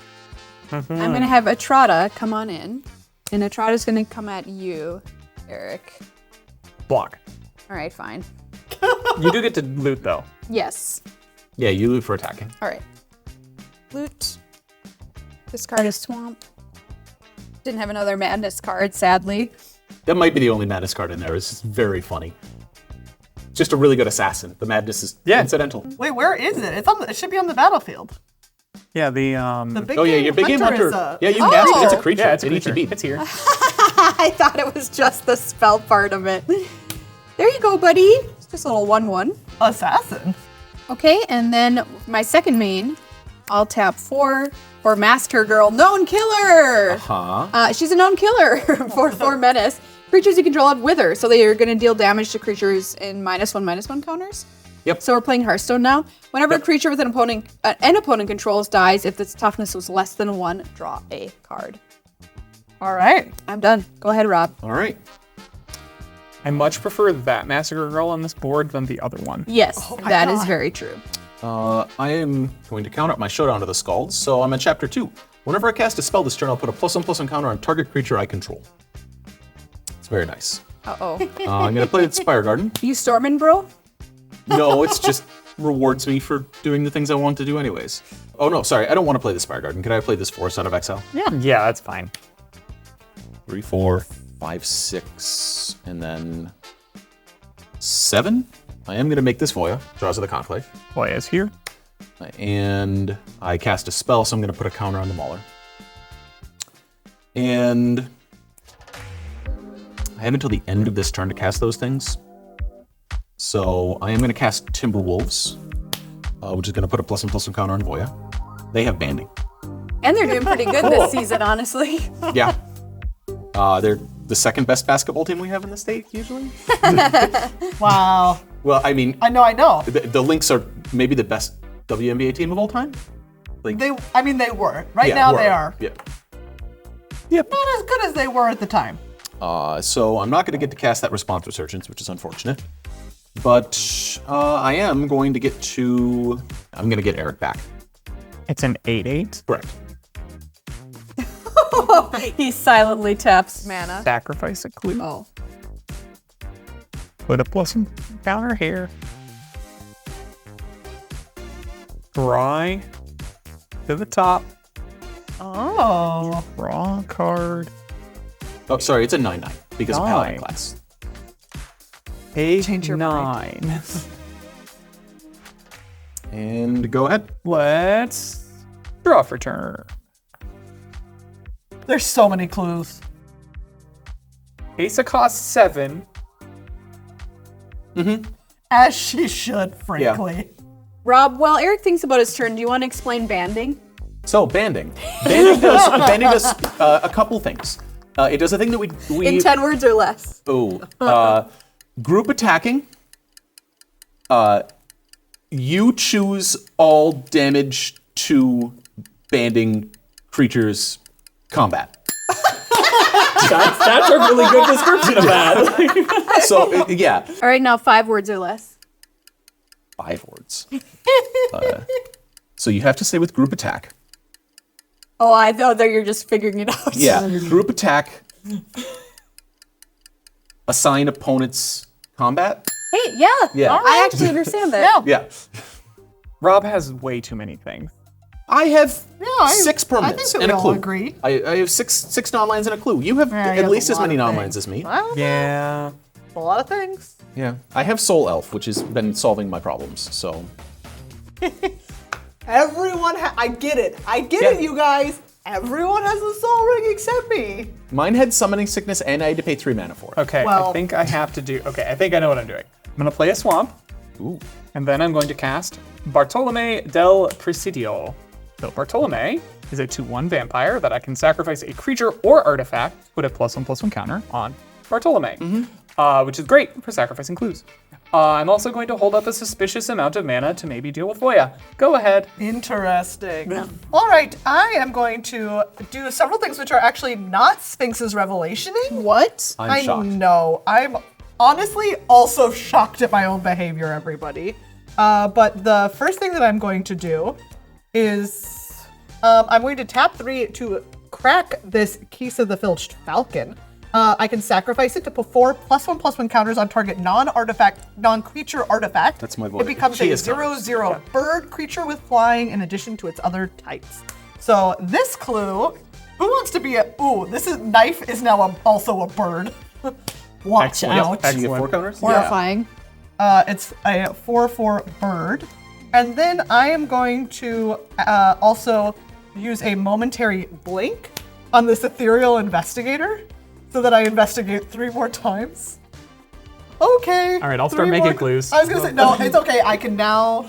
I'm gonna have Etrata come on in, and Etrata's gonna come at you, Eric. Block. All right, fine. You do get to loot though. Yes. Yeah, you loot for attacking. All right. Loot. Discard a swamp. Didn't have another madness card, sadly. That might be the only madness card in there. It's very funny. Just a really good assassin. The madness is incidental. Wait, where is it? It should be on the battlefield. Yeah, the The big Oh yeah, game your big game hunter. is a... Yeah, you can cast it. It's a Oh. creature. yeah, it's a It needs to creature. beat. It's here. I thought it was just the spell part of it. There you go, buddy. It's just a little 1/1. assassin. Okay, and then my second main, I'll tap 4 for Master Girl, Known Killer. She's a known killer for 4 menace. Creatures you control have Wither, so they are going to deal damage to creatures in -1/-1 counters. Yep. So we're playing Hearthstone now. Whenever a creature with an opponent controls dies, if its toughness was less than 1, draw a card. All right. I'm done. Go ahead, Rob. All right. I much prefer that Massacre Girl on this board than the other one. Yes, my that is God. very true. I am going to count up my showdown to the Skalds, so I'm at chapter 2. Whenever I cast a spell this turn, I'll put a +1/+1 counter on target creature I control. It's very nice. Uh-oh. I'm going to play the Spire Garden. You storming, bro? No, it's just rewards me for doing the things I want to do anyways. Oh no, sorry, I don't want to play the Spire Garden. Can I play this Forest out of Exile? Yeah, that's fine. 3, 4, 5, 6, and then 7. I am going to make this Voja, Jaws of the Conclave. Voja is here. And I cast a spell, so I'm going to put a counter on the Mauler. And I have until the end of this turn to cast those things. So I am going to cast Timberwolves, which is going to put a +1/+1 counter on Voja. They have banding. And they're doing pretty good this season, honestly. Yeah. They're the second best basketball team we have in the state, usually. Wow. Well, I mean, I know. the Lynx are maybe the best WNBA team of all time. Like, They were. Right yeah, now were. they are. Yeah. Not as good as they were at the time. So I'm not going to get to cast that Response Resurgence, which is unfortunate. But I am going to get to... I'm going to get Erick back. It's an 8/8. Correct. He silently taps mana. Sacrifice a clue. Oh. Put a +1 counter here. Dry to the top. Oh. Draw a card. Oh, sorry, it's a 9/9 because of Paladin 9. class. 8, Change your 9. And go ahead. Let's draw for turn. There's so many clues. Teysa costs 7. As she should, frankly. Rob, while Eric thinks about his turn, do you want to explain banding? So banding. Banding does a couple things. It does a thing that we In 10 words or less. group attacking. You choose all damage to banding creatures combat. That's a really good description of that. So yeah, All right, now 5 words or less. 5 words. So you have to stay with group attack. Oh, I thought that you're just figuring it out. Yeah, group attack. Assign opponents combat. Hey, yeah. Yeah. I actually understand that. Yeah. Rob has way too many things. I have 6 I think permanents that and we a all clue. agree. I have six non-lands and a clue. You have you at have least a as lot many of non-lands things. as me. Well, Yeah. a lot of things. Yeah. I have Soul Elf, which has been solving my problems. So Everyone, I get it. I get it, you guys. Everyone has a soul ring except me. mine had Summoning Sickness, and I had to pay 3 mana for it. Okay, Well- I think I have to do. Okay, I think I know what I'm doing. I'm gonna play a swamp, Ooh. and then I'm going to cast Bartolome del Presidio. So Bartolome is a 2/1 vampire that I can sacrifice a creature or artifact, put a +1/+1 counter on Bartolome, which is great for sacrificing clues. I'm also going to hold up a suspicious amount of mana to maybe deal with Voja. Go ahead. Interesting. All right, I am going to do several things which are actually not Sphinx's revelationing. What? I'm shocked. know. I'm honestly also shocked at my own behavior, everybody. But the first thing that I'm going to do is I'm going to tap 3 to crack this Keys of the Filched Falcon. I can sacrifice it to put 4 +1/+1 counters on target non-creature artifact. That's my vote. It becomes She a is counters. 0/0 bird creature with flying in addition to its other types. So this clue, who wants to be a, ooh, this is, knife is now also a bird. Watch Excellent. out. So you get 4 counters? Horrifying. It's a 4/4 bird. And then I am going to also use a momentary blink on this ethereal investigator so that I investigate 3 more times. Okay. All right, I'll 3 start making more- clues. I was gonna say, no, it's okay. I can now,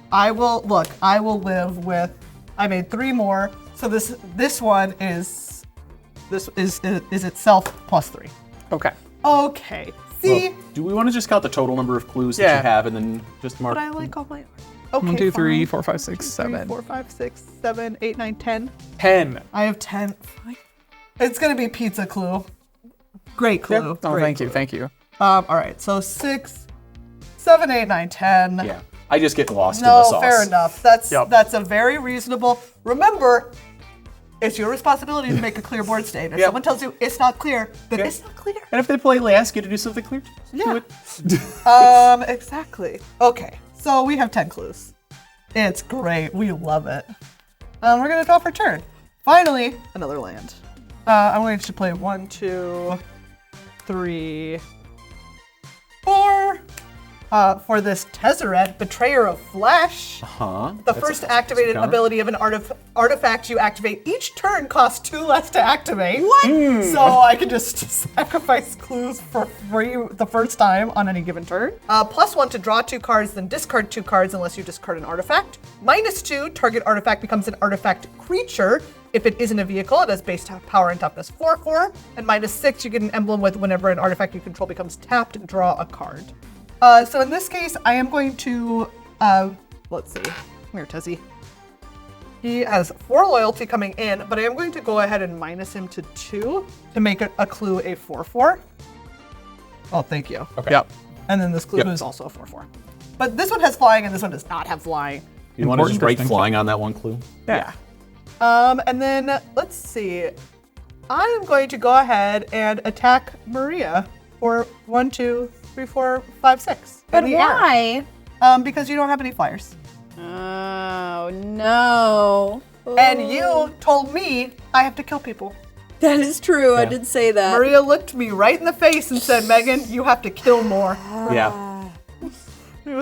I will live with, I made 3 more. So this one is itself +3. Okay. Okay. See, Do we want to just count the total number of clues that Yeah. you have and then just mark? but I like all my. Okay. 1, 2, 3, fine. 4, 5, 6, 2, 3, 7. 4, 5, 6, 7, 8, 9, 10. 10. I have 10. Fine. It's gonna be pizza clue. Great clue. Yeah. Oh, Great thank clue. you. Thank you. All right. So 6, 7, 8, 9, 10. Yeah. I just get lost in the No, sauce. fair enough. That's Yep. that's a very reasonable. Remember, it's your responsibility to make a clear board state. If Yep. someone tells you it's not clear, then it's not clear. And if they politely ask you to do something clear, just do Yeah. it. Exactly. Okay. So we have 10 clues. It's great. We love it. We're gonna draw for turn. Finally, another land. I'm going to play 1, 2, 3, 4. For this Tezzeret, Betrayer of Flesh. The first activated ability of an artifact you activate each turn costs 2 less to activate. What? So I can just sacrifice clues for free the first time on any given turn. +1 to draw 2 cards, then discard 2 cards unless you discard an artifact. -2, target artifact becomes an artifact creature. If it isn't a vehicle, it has base power and toughness 4/4. And -6, you get an emblem with whenever an artifact you control becomes tapped, draw a card. So in this case, I am going to, let's see, come here, Tezzy. He has 4 loyalty coming in, but I am going to go ahead and minus him to 2 to make a clue a 4/4. Oh, thank you. Okay. Yep. And then this clue is also a 4/4. But this one has flying and this one does not have flying. You want to just write flying on that one clue? Yeah. And then, let's see. I am going to go ahead and attack Maria for 1, 2, 3, 4, 5, 6. But why? Because you don't have any flyers. Oh, no. And you told me I have to kill people. That is true. I did say that. Maria looked me right in the face and said, Megan, you have to kill more. Yeah.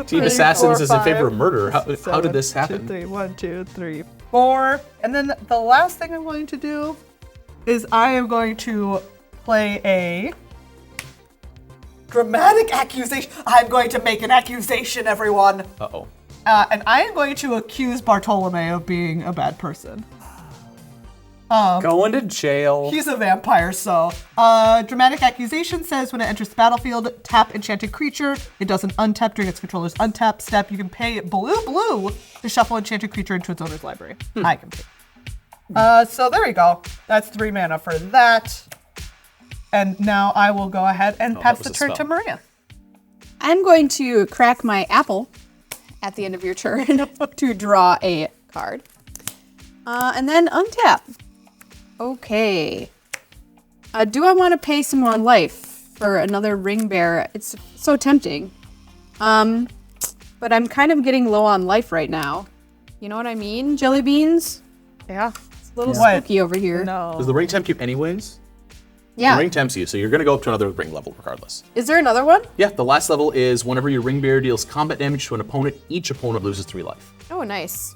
Team Assassins is in favor of murder. How did this happen? 2, 3, 1, 2, 3, 4. And then the last thing I'm going to do is I am going to play a dramatic accusation. I'm going to make an accusation, everyone. Uh-oh. And I am going to accuse Bartolome of being a bad person. Going to jail. He's a vampire, so. Dramatic accusation says when it enters the battlefield, tap enchanted creature. It does an untap during its controller's untap step. You can pay blue to shuffle enchanted creature into its owner's library. I can pay. So there we go. That's 3 mana for that. And now I will go ahead and pass the turn to Maria. I'm going to crack my apple at the end of your turn to draw a card. And then untap. Okay. Do I want to pay some more life for another ring bear? It's so tempting. But I'm kind of getting low on life right now. You know what I mean, jelly beans? Yeah. It's a little spooky over here. No. Does the ring tempt you anyways? Yeah. The ring tempts you, so you're going to go up to another ring level regardless. Is there another one? Yeah, the last level is whenever your ring bearer deals combat damage to an opponent, each opponent loses 3 life. Oh, nice.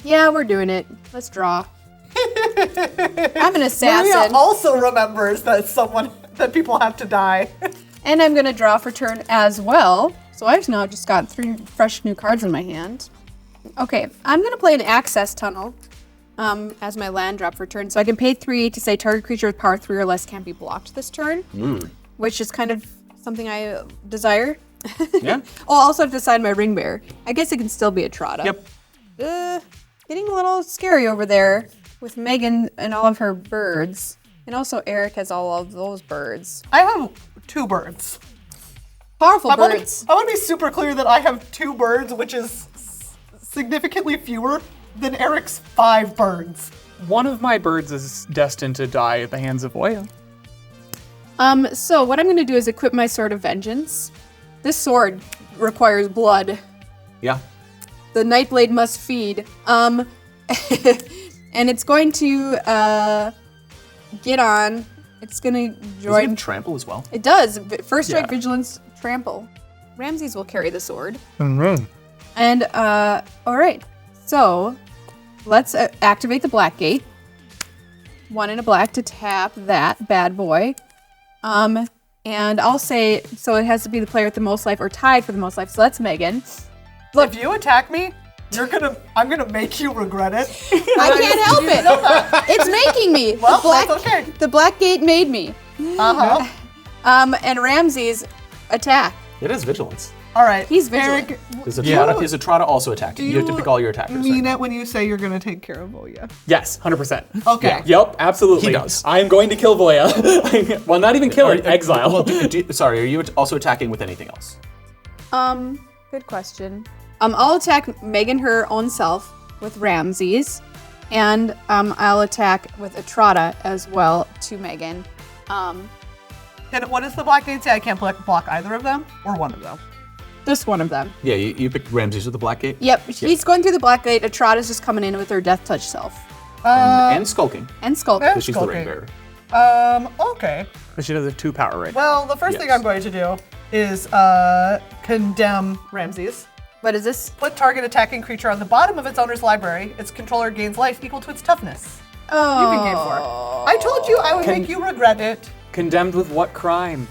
Yeah, we're doing it. Let's draw. I'm an assassin. Maria also remembers that people have to die. And I'm gonna draw for turn as well. So I've now just got 3 fresh new cards in my hand. Okay, I'm gonna play an access tunnel as my land drop for turn. So I can pay 3 to say target creature with power 3 or less can't be blocked this turn. Which is kind of something I desire. Yeah. Oh, I also have to decide my ring bearer. I guess it can still be Etrata. Yep. Getting a little scary over there with Meghan and all of her birds. And also Erick has all of those birds. I have 2 birds. Powerful birds. I want to be super clear that I have 2 birds, which is significantly fewer than Erick's 5 birds. One of my birds is destined to die at the hands of Voja. So what I'm gonna do is equip my Sword of Vengeance. This sword requires blood. Yeah. The Nightblade must feed. And it's going to get on. It's gonna Does it join. have trample as well? It does. First strike, vigilance, trample. Ramses will carry the sword. And all right. So let's activate the black gate. 1 and a black to tap that bad boy. And I'll say, so it has to be the player with the most life or tied for the most life. So that's Meghan. Look, if you attack me, I'm gonna make you regret it. I can't help it. It's making me. Well, that's okay. The black gate made me. And Ramses attack. It is vigilance. All right. He's vigilant. Erick, Is Etrata also attacking? You have to pick all your attackers. mean it when you say you're gonna take care of Voja? Yes, 100%. Okay. Yep, absolutely. He does. I am going to kill Voja. Well, not even kill it, exile. Well, sorry, are you also attacking with anything else? Good question. I'll attack Meghan her own self with Ramses, and I'll attack with Etrata as well to Meghan. And what does the black gate say? I can't block either of them or one of them. Just one of them. Yeah, you picked Ramses with the black gate? Yep, she's going through the black gate. Etrata's just coming in with her death touch self. And skulking. And Skulk. Yeah. Because she's the Skulking. ring bearer. Okay. But she does have 2 power right now. Well, the first thing Yes. I'm going to do is condemn Ramses. What is this? Put target attacking creature on the bottom of its owner's library. Its controller gains life equal to its toughness. Oh. You can gain 4. I told you I would make you regret it. Condemned with what crime?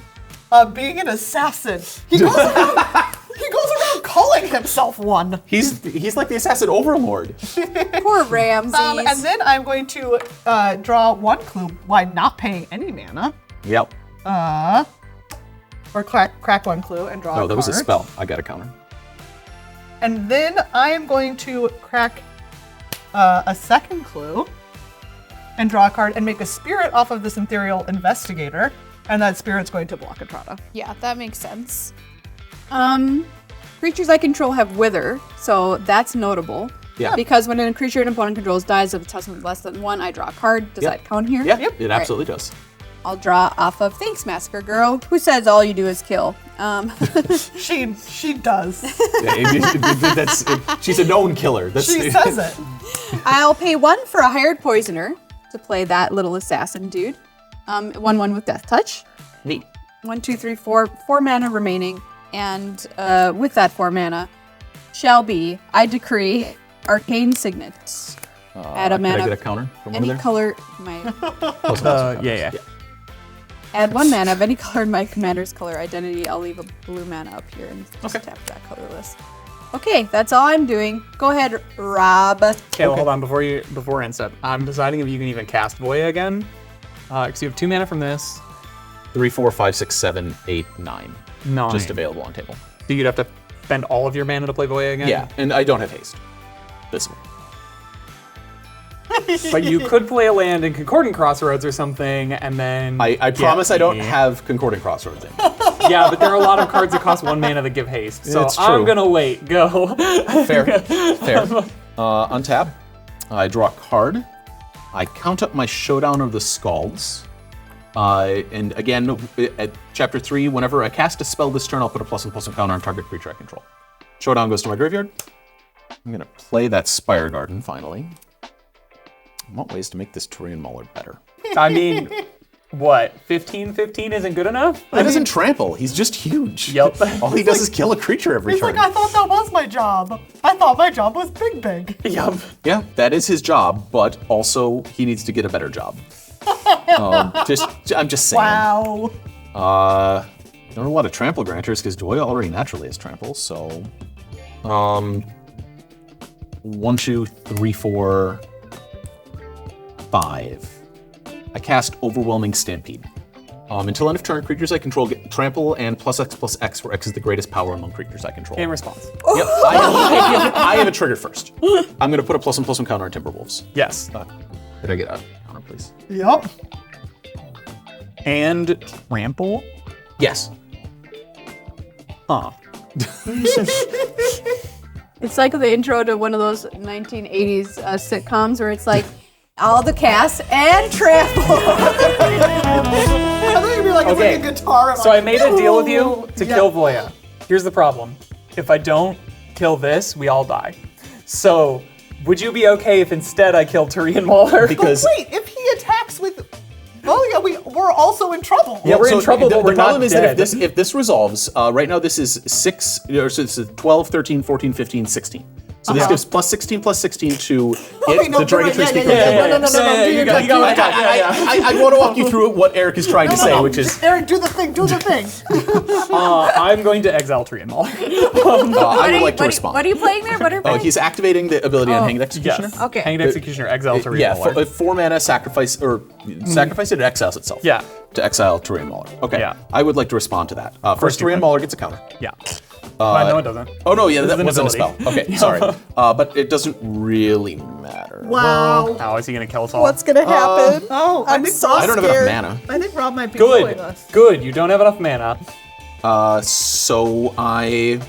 Being an assassin. He goes around calling himself one. He's like the assassin overlord. Poor Ramses. And then I'm going to draw 1 clue while not paying any mana. Yep. Or crack 1 clue and draw a Oh, that was a card. spell. I got a counter. And then I am going to crack a 2nd clue and draw a card and make a spirit off of this Ethereal Investigator. And that spirit's going to block Etrata. Yeah, that makes sense. Creatures I control have Wither, so that's notable. Yeah. Because when a creature an opponent controls dies of a toughness less than 1, I draw a card. Does that count here? Yeah, it absolutely does. I'll draw off of Thanks, Massacre Girl. Who says all you do is kill? She does. She's a known killer. She says it. I'll pay 1 for a hired poisoner to play that little assassin dude. 1/1 with Death Touch. Neat. 1, 2, 3, 4. 4 mana remaining. And with that 4 mana, shall be, I decree, Arcane Signets. Add a Can I mana. get a counter from over Any there? color. Yeah. Add 1 mana of any color in my commander's color identity. I'll leave a blue mana up here and just tap that colorless. Okay, that's all I'm doing. Go ahead, Rob. Okay, well, hold on before end step. I'm deciding if you can even cast Voja again. Because you have 2 mana from this. 3, 4, 5, 6, 7, 8, 9. 9. Just available on table. So you'd have to spend all of your mana to play Voja again? Yeah, and I don't have haste. This one. But you could play a land in Concordant Crossroads or something, and then... I promise I don't have Concordant Crossroads in. Yeah, but there are a lot of cards that cost 1 mana that give haste. So It's true. I'm gonna wait. Go. Fair. Untap. I draw a card. I count up my Showdown of the Scalds. And again, at Chapter 3, whenever I cast a spell this turn, I'll put a +1/+1 counter on target creature I control. Showdown goes to my graveyard. I'm going to play that Spire Garden, finally. I want ways to make this Turian Mauler better. I mean, what? 15/15 isn't good enough? That doesn't trample. He's just huge. Yep. All he does is kill a creature every He's turn. like, I thought that was my job. I thought my job was big. Yep. Yeah, that is his job, but also he needs to get a better job. I'm just saying. Wow. Don't know a lot of trample granters because Voja already naturally has trample, so 1, 2, 3, 4, 5. I cast Overwhelming Stampede. Until end of turn, creatures I control get trample and +X/+X, where X is the greatest power among creatures I control. In response. Yep, I have a trigger first. I'm going to put a +1/+1 counter on Timberwolves. Yes. Did I get a counter, please? Yup. And trample? Yes. Huh. It's like the intro to one of those 1980s sitcoms where it's like, all the cast and trample. I thought you'd be like, it's like a guitar. So I made a deal with you to kill Voja. Here's the problem. If I don't kill this, we all die. So, would you be okay if instead I killed Turian Mauler? Because Wait, if he attacks with... Oh yeah, we're also in trouble. Yeah, we're in trouble, but we're the problem not is dead. that if this resolves, right now this is 6, so this is 12, 13, 14, 15, 16. So this gives +16/+16 to it, the Dragon Tree Speaker. No, you got it. I want to walk you through what Eric is trying to say, which is Eric, do the thing. I'm going to exile Turian Mauler. I would like to respond. What are you playing there? What are you Oh, playing? he's activating the ability on Hanged Executioner. Yes. Okay. Hanged Executioner, exile Turian Yeah, Mauler. 4 mana sacrifice, or sacrifice it, it exiles itself. Yeah. To exile Turian Mauler. Okay. Yeah. I would like to respond to that. First, you Turian can. Mauler gets a counter. Yeah. No, it doesn't. Oh no, yeah, This that is an wasn't a spell. ability. Okay, sorry. But it doesn't really matter. Wow. How is he going to kill us all? What's gonna happen? Oh, I'm so I don't have scared. enough mana. I think Rob might be killing us. Good. You don't have enough mana. So I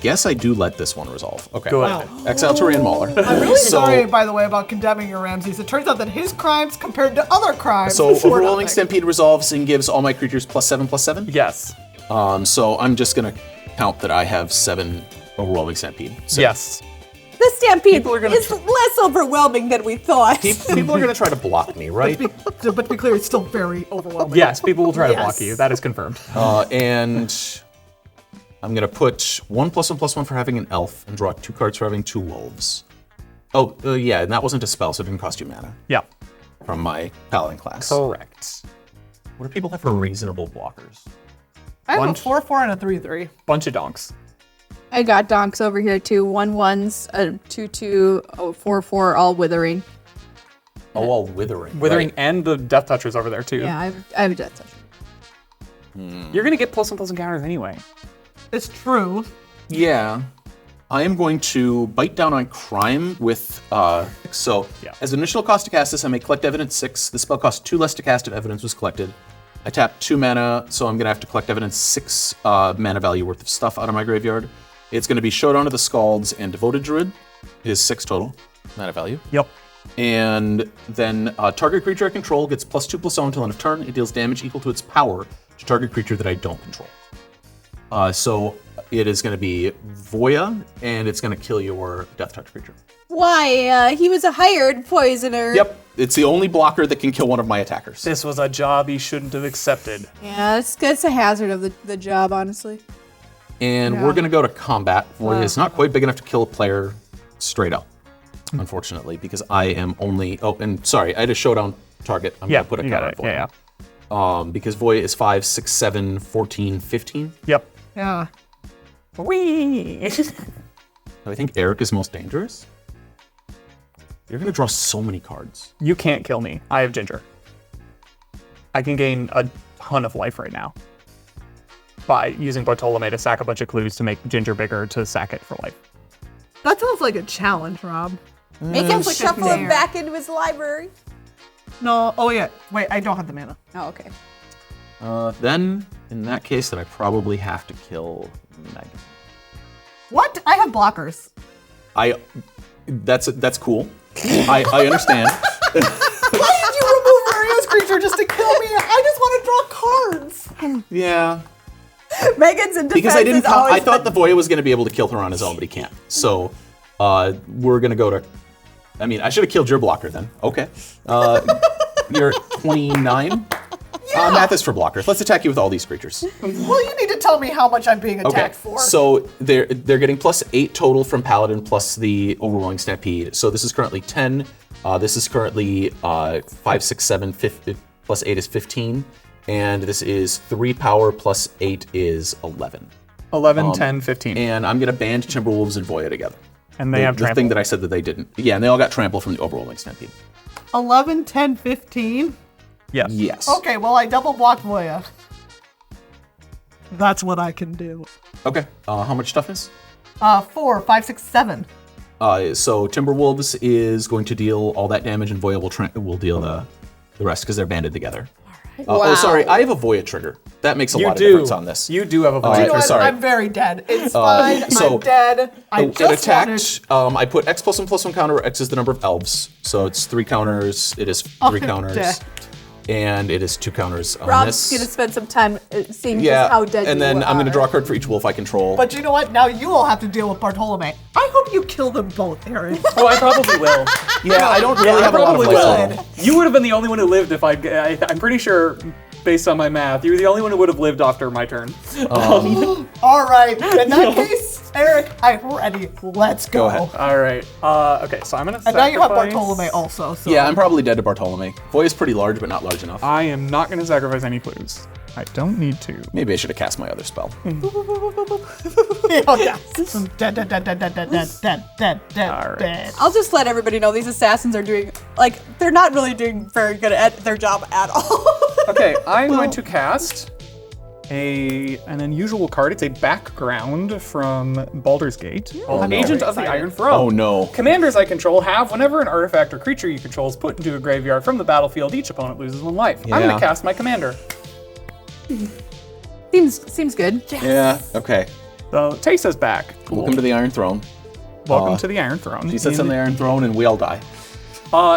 guess I do let this one resolve. Okay. Good. Wow. Exile Turian Mauler. I'm really So- sorry, by the way, about condemning your Ramses. It turns out that his crimes compared to other crimes. So were Overwhelming nothing. Stampede resolves and gives all my creatures +7/+7. Yes. So I'm just gonna count that I have 7 Overwhelming Stampede. So, Yes. The stampede People are gonna is less overwhelming than we thought. People are gonna try to block me, right? But to be clear, it's still very overwhelming. Yes, people will try to block Yes. you. That is confirmed. And I'm gonna put 1+1/+1 for having an elf and draw 2 cards for having 2 wolves. Oh, yeah, and that wasn't a spell, so it didn't cost you mana Yeah. from my paladin class. Correct. What do people have for reasonable blockers? I have Bunch. a 4/4 and a 3/3. Bunch of donks. I got donks over here too. 1/1s, a 2/2, a 4/4, all withering. Oh, all withering. Withering right. and the death touchers over there too. Yeah, I have a death touch. You're gonna get +1/+1 counters anyway. It's true. Yeah. I am going to bite down on crime with, so Yeah. as an initial cost to cast this, I may collect evidence 6. The spell costs 2 less to cast if evidence was collected. I tap 2 mana, so I'm gonna have to collect evidence 6 mana value worth of stuff out of my graveyard. It's gonna be Showdown of the Scalds and Devoted Druid. It is 6 total mana value. Yep. And then target creature I control gets +2/+0 until end of turn. It deals damage equal to its power to target creature that I don't control. So it is going to be Voja, and it's going to kill your Death Touch creature. Why? He was a hired poisoner. Yep, it's the only blocker that can kill one of my attackers. This was a job he shouldn't have accepted. Yeah, it's a hazard of the job, honestly. And we're going to go to combat. Voja is not quite big enough to kill a player straight up, unfortunately, because I am only. Oh, and sorry, I had a showdown target. I'm Yeah, going to put a you counter got on it. Voja. Yeah. Because Voja is 5, 6, 7, 14, 15. Yep. Yeah. Whee! I think Erick is most dangerous. You're going to draw so many cards. You can't kill me. I have Ginger. I can gain a ton of life right now by using Bartolome to sack a bunch of clues to make Ginger bigger to sack it for life. That sounds like a challenge, Rob. Make him like a shuffle him dare. back into his library. No. Oh, yeah. Wait, I don't have the mana. Oh, okay. Then, in that case, that I probably have to kill Meghan. What? I have blockers. That's cool. I understand. Why did you remove Mario's creature just to kill me? I just want to draw cards. Yeah. Megan's in defense. Because I didn't. is always I thought the Voja was going to be able to kill her on his own, but he can't. So, we're going to go to. I mean, I should have killed your blocker then. Okay. You're 29. Math is for blockers. Let's attack you with all these creatures. Well, you need to tell me how much I'm being attacked for. So they're getting +8 total from Paladin plus the Overwhelming Stampede. So this is currently 10. This is currently 5, 6, 7, plus 8 is 15. And this is 3 power plus 8 is 11. 11, 10, 15. And I'm going to band Timberwolves and Voja together. And they have the thing trample. that I said that they didn't. Yeah, and they all got trample from the Overwhelming Stampede. 11, 10, 15. Yes. Yes. Okay, well, I double blocked Voja. That's what I can do. Okay. How much toughness? 4, 5, 6, 7. So Timberwolves is going to deal all that damage, and Voja will deal the rest because they're banded together. Oh, sorry, I have a Voja trigger. That makes a lot of difference on this. You do have a You Voja know You know what? sorry. I'm very dead. It's fine. so I'm dead. I It just attacked. I put X +1/+1 counter, where X is the number of elves. So it's 3 counters. It is 3 counters. dead. And it is 2 counters on Rob's this. gonna spend some time seeing Yeah, just how dead and you then I'm going to are. draw a card for each wolf I control. But you know what? Now you all have to deal with Bartolome. I hope you kill them both, Eric. Oh, I probably will. yeah, I don't really have a lot of probably life will. total. You would have been the only one who lived if I'm pretty sure, based on my math, you were the only one who would have lived after my turn. All right. In that case, Eric, I'm ready. Let's go. Go ahead. All right. Okay, so I'm going to And now you have Bartolome also. So. Yeah, I'm probably dead to Bartolome. Voja's pretty large, but not large enough. I am not going to sacrifice any clues. I don't need to. Maybe I should have cast my other spell. Oh, yeah. Dead, dead, dead, dead, dead, dead, dead, dead, dead, dead, All right. dead. I'll just let everybody know these assassins are doing, like, they're not really doing very good at their job at all. Okay, I'm going to cast an unusual card. It's a background from Baldur's Gate called Agent of the Iron Throne. Oh no. Commanders I control have, whenever an artifact or creature you control is put into a graveyard from the battlefield, each opponent loses 1 life. I'm going Yeah. to cast my commander. Seems good. Yeah, okay. So Teysa's back. Welcome to the Iron Throne. Welcome to the Iron Throne. She sits on the Iron Throne and we all die.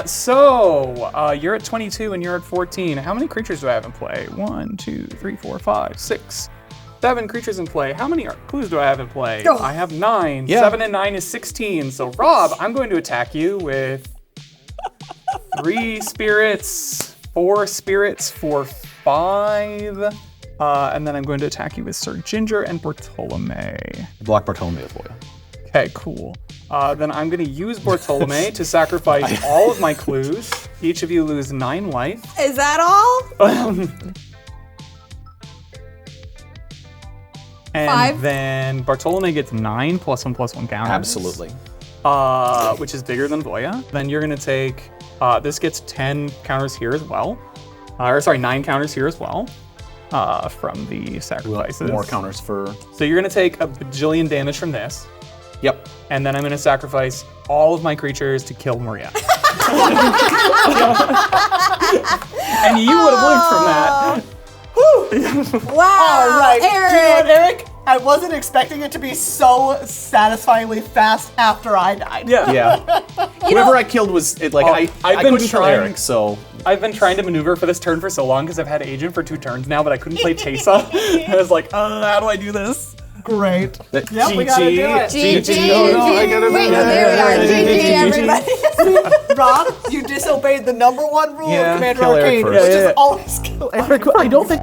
So you're at 22 and you're at 14. How many creatures do I have in play? 1, 2, 3, 4, 5, 6. 7 creatures in play. How many clues do I have in play? Oh. I have 9. Yeah. 7 and 9 is 16. So Rob, I'm going to attack you with 3 spirits, 4 spirits for 5. And then I'm going to attack you with Sir Ginger and Bartolome. Block Bartolome with Voja. Okay, cool. Then I'm going to use Bartolome to sacrifice all of my clues. Each of you lose 9 life. Is that all? And 5. then Bartolome gets 9 +1/+1 counters. Absolutely. Which is bigger than Voja. Then you're gonna take, this gets 10 counters here as well. Or sorry, 9 counters here as well. From the sacrifices. More counters for. So you're gonna take a bajillion damage from this. Yep. And then I'm gonna sacrifice all of my creatures to kill Maria. And you would have lived from that. Wow. All right. Erick. Do you know what, Eric? I wasn't expecting it to be so satisfyingly fast after I died. Yeah. Yeah. Whoever I killed was it, like I I've been couldn't kill trying- Eric, so I've been trying to maneuver for this turn for so long because I've had Agent for 2 turns now, but I couldn't play Teysa. I was like, how do I do this? Great. that Yep, we gotta do it. GG. No, I gotta Wait, do it. there we are. GG, everybody. Rob, you disobeyed the #1 rule Yeah, of Commander kill Eric Arcane, first. which Yeah, is yeah. always kill Eric. I don't think.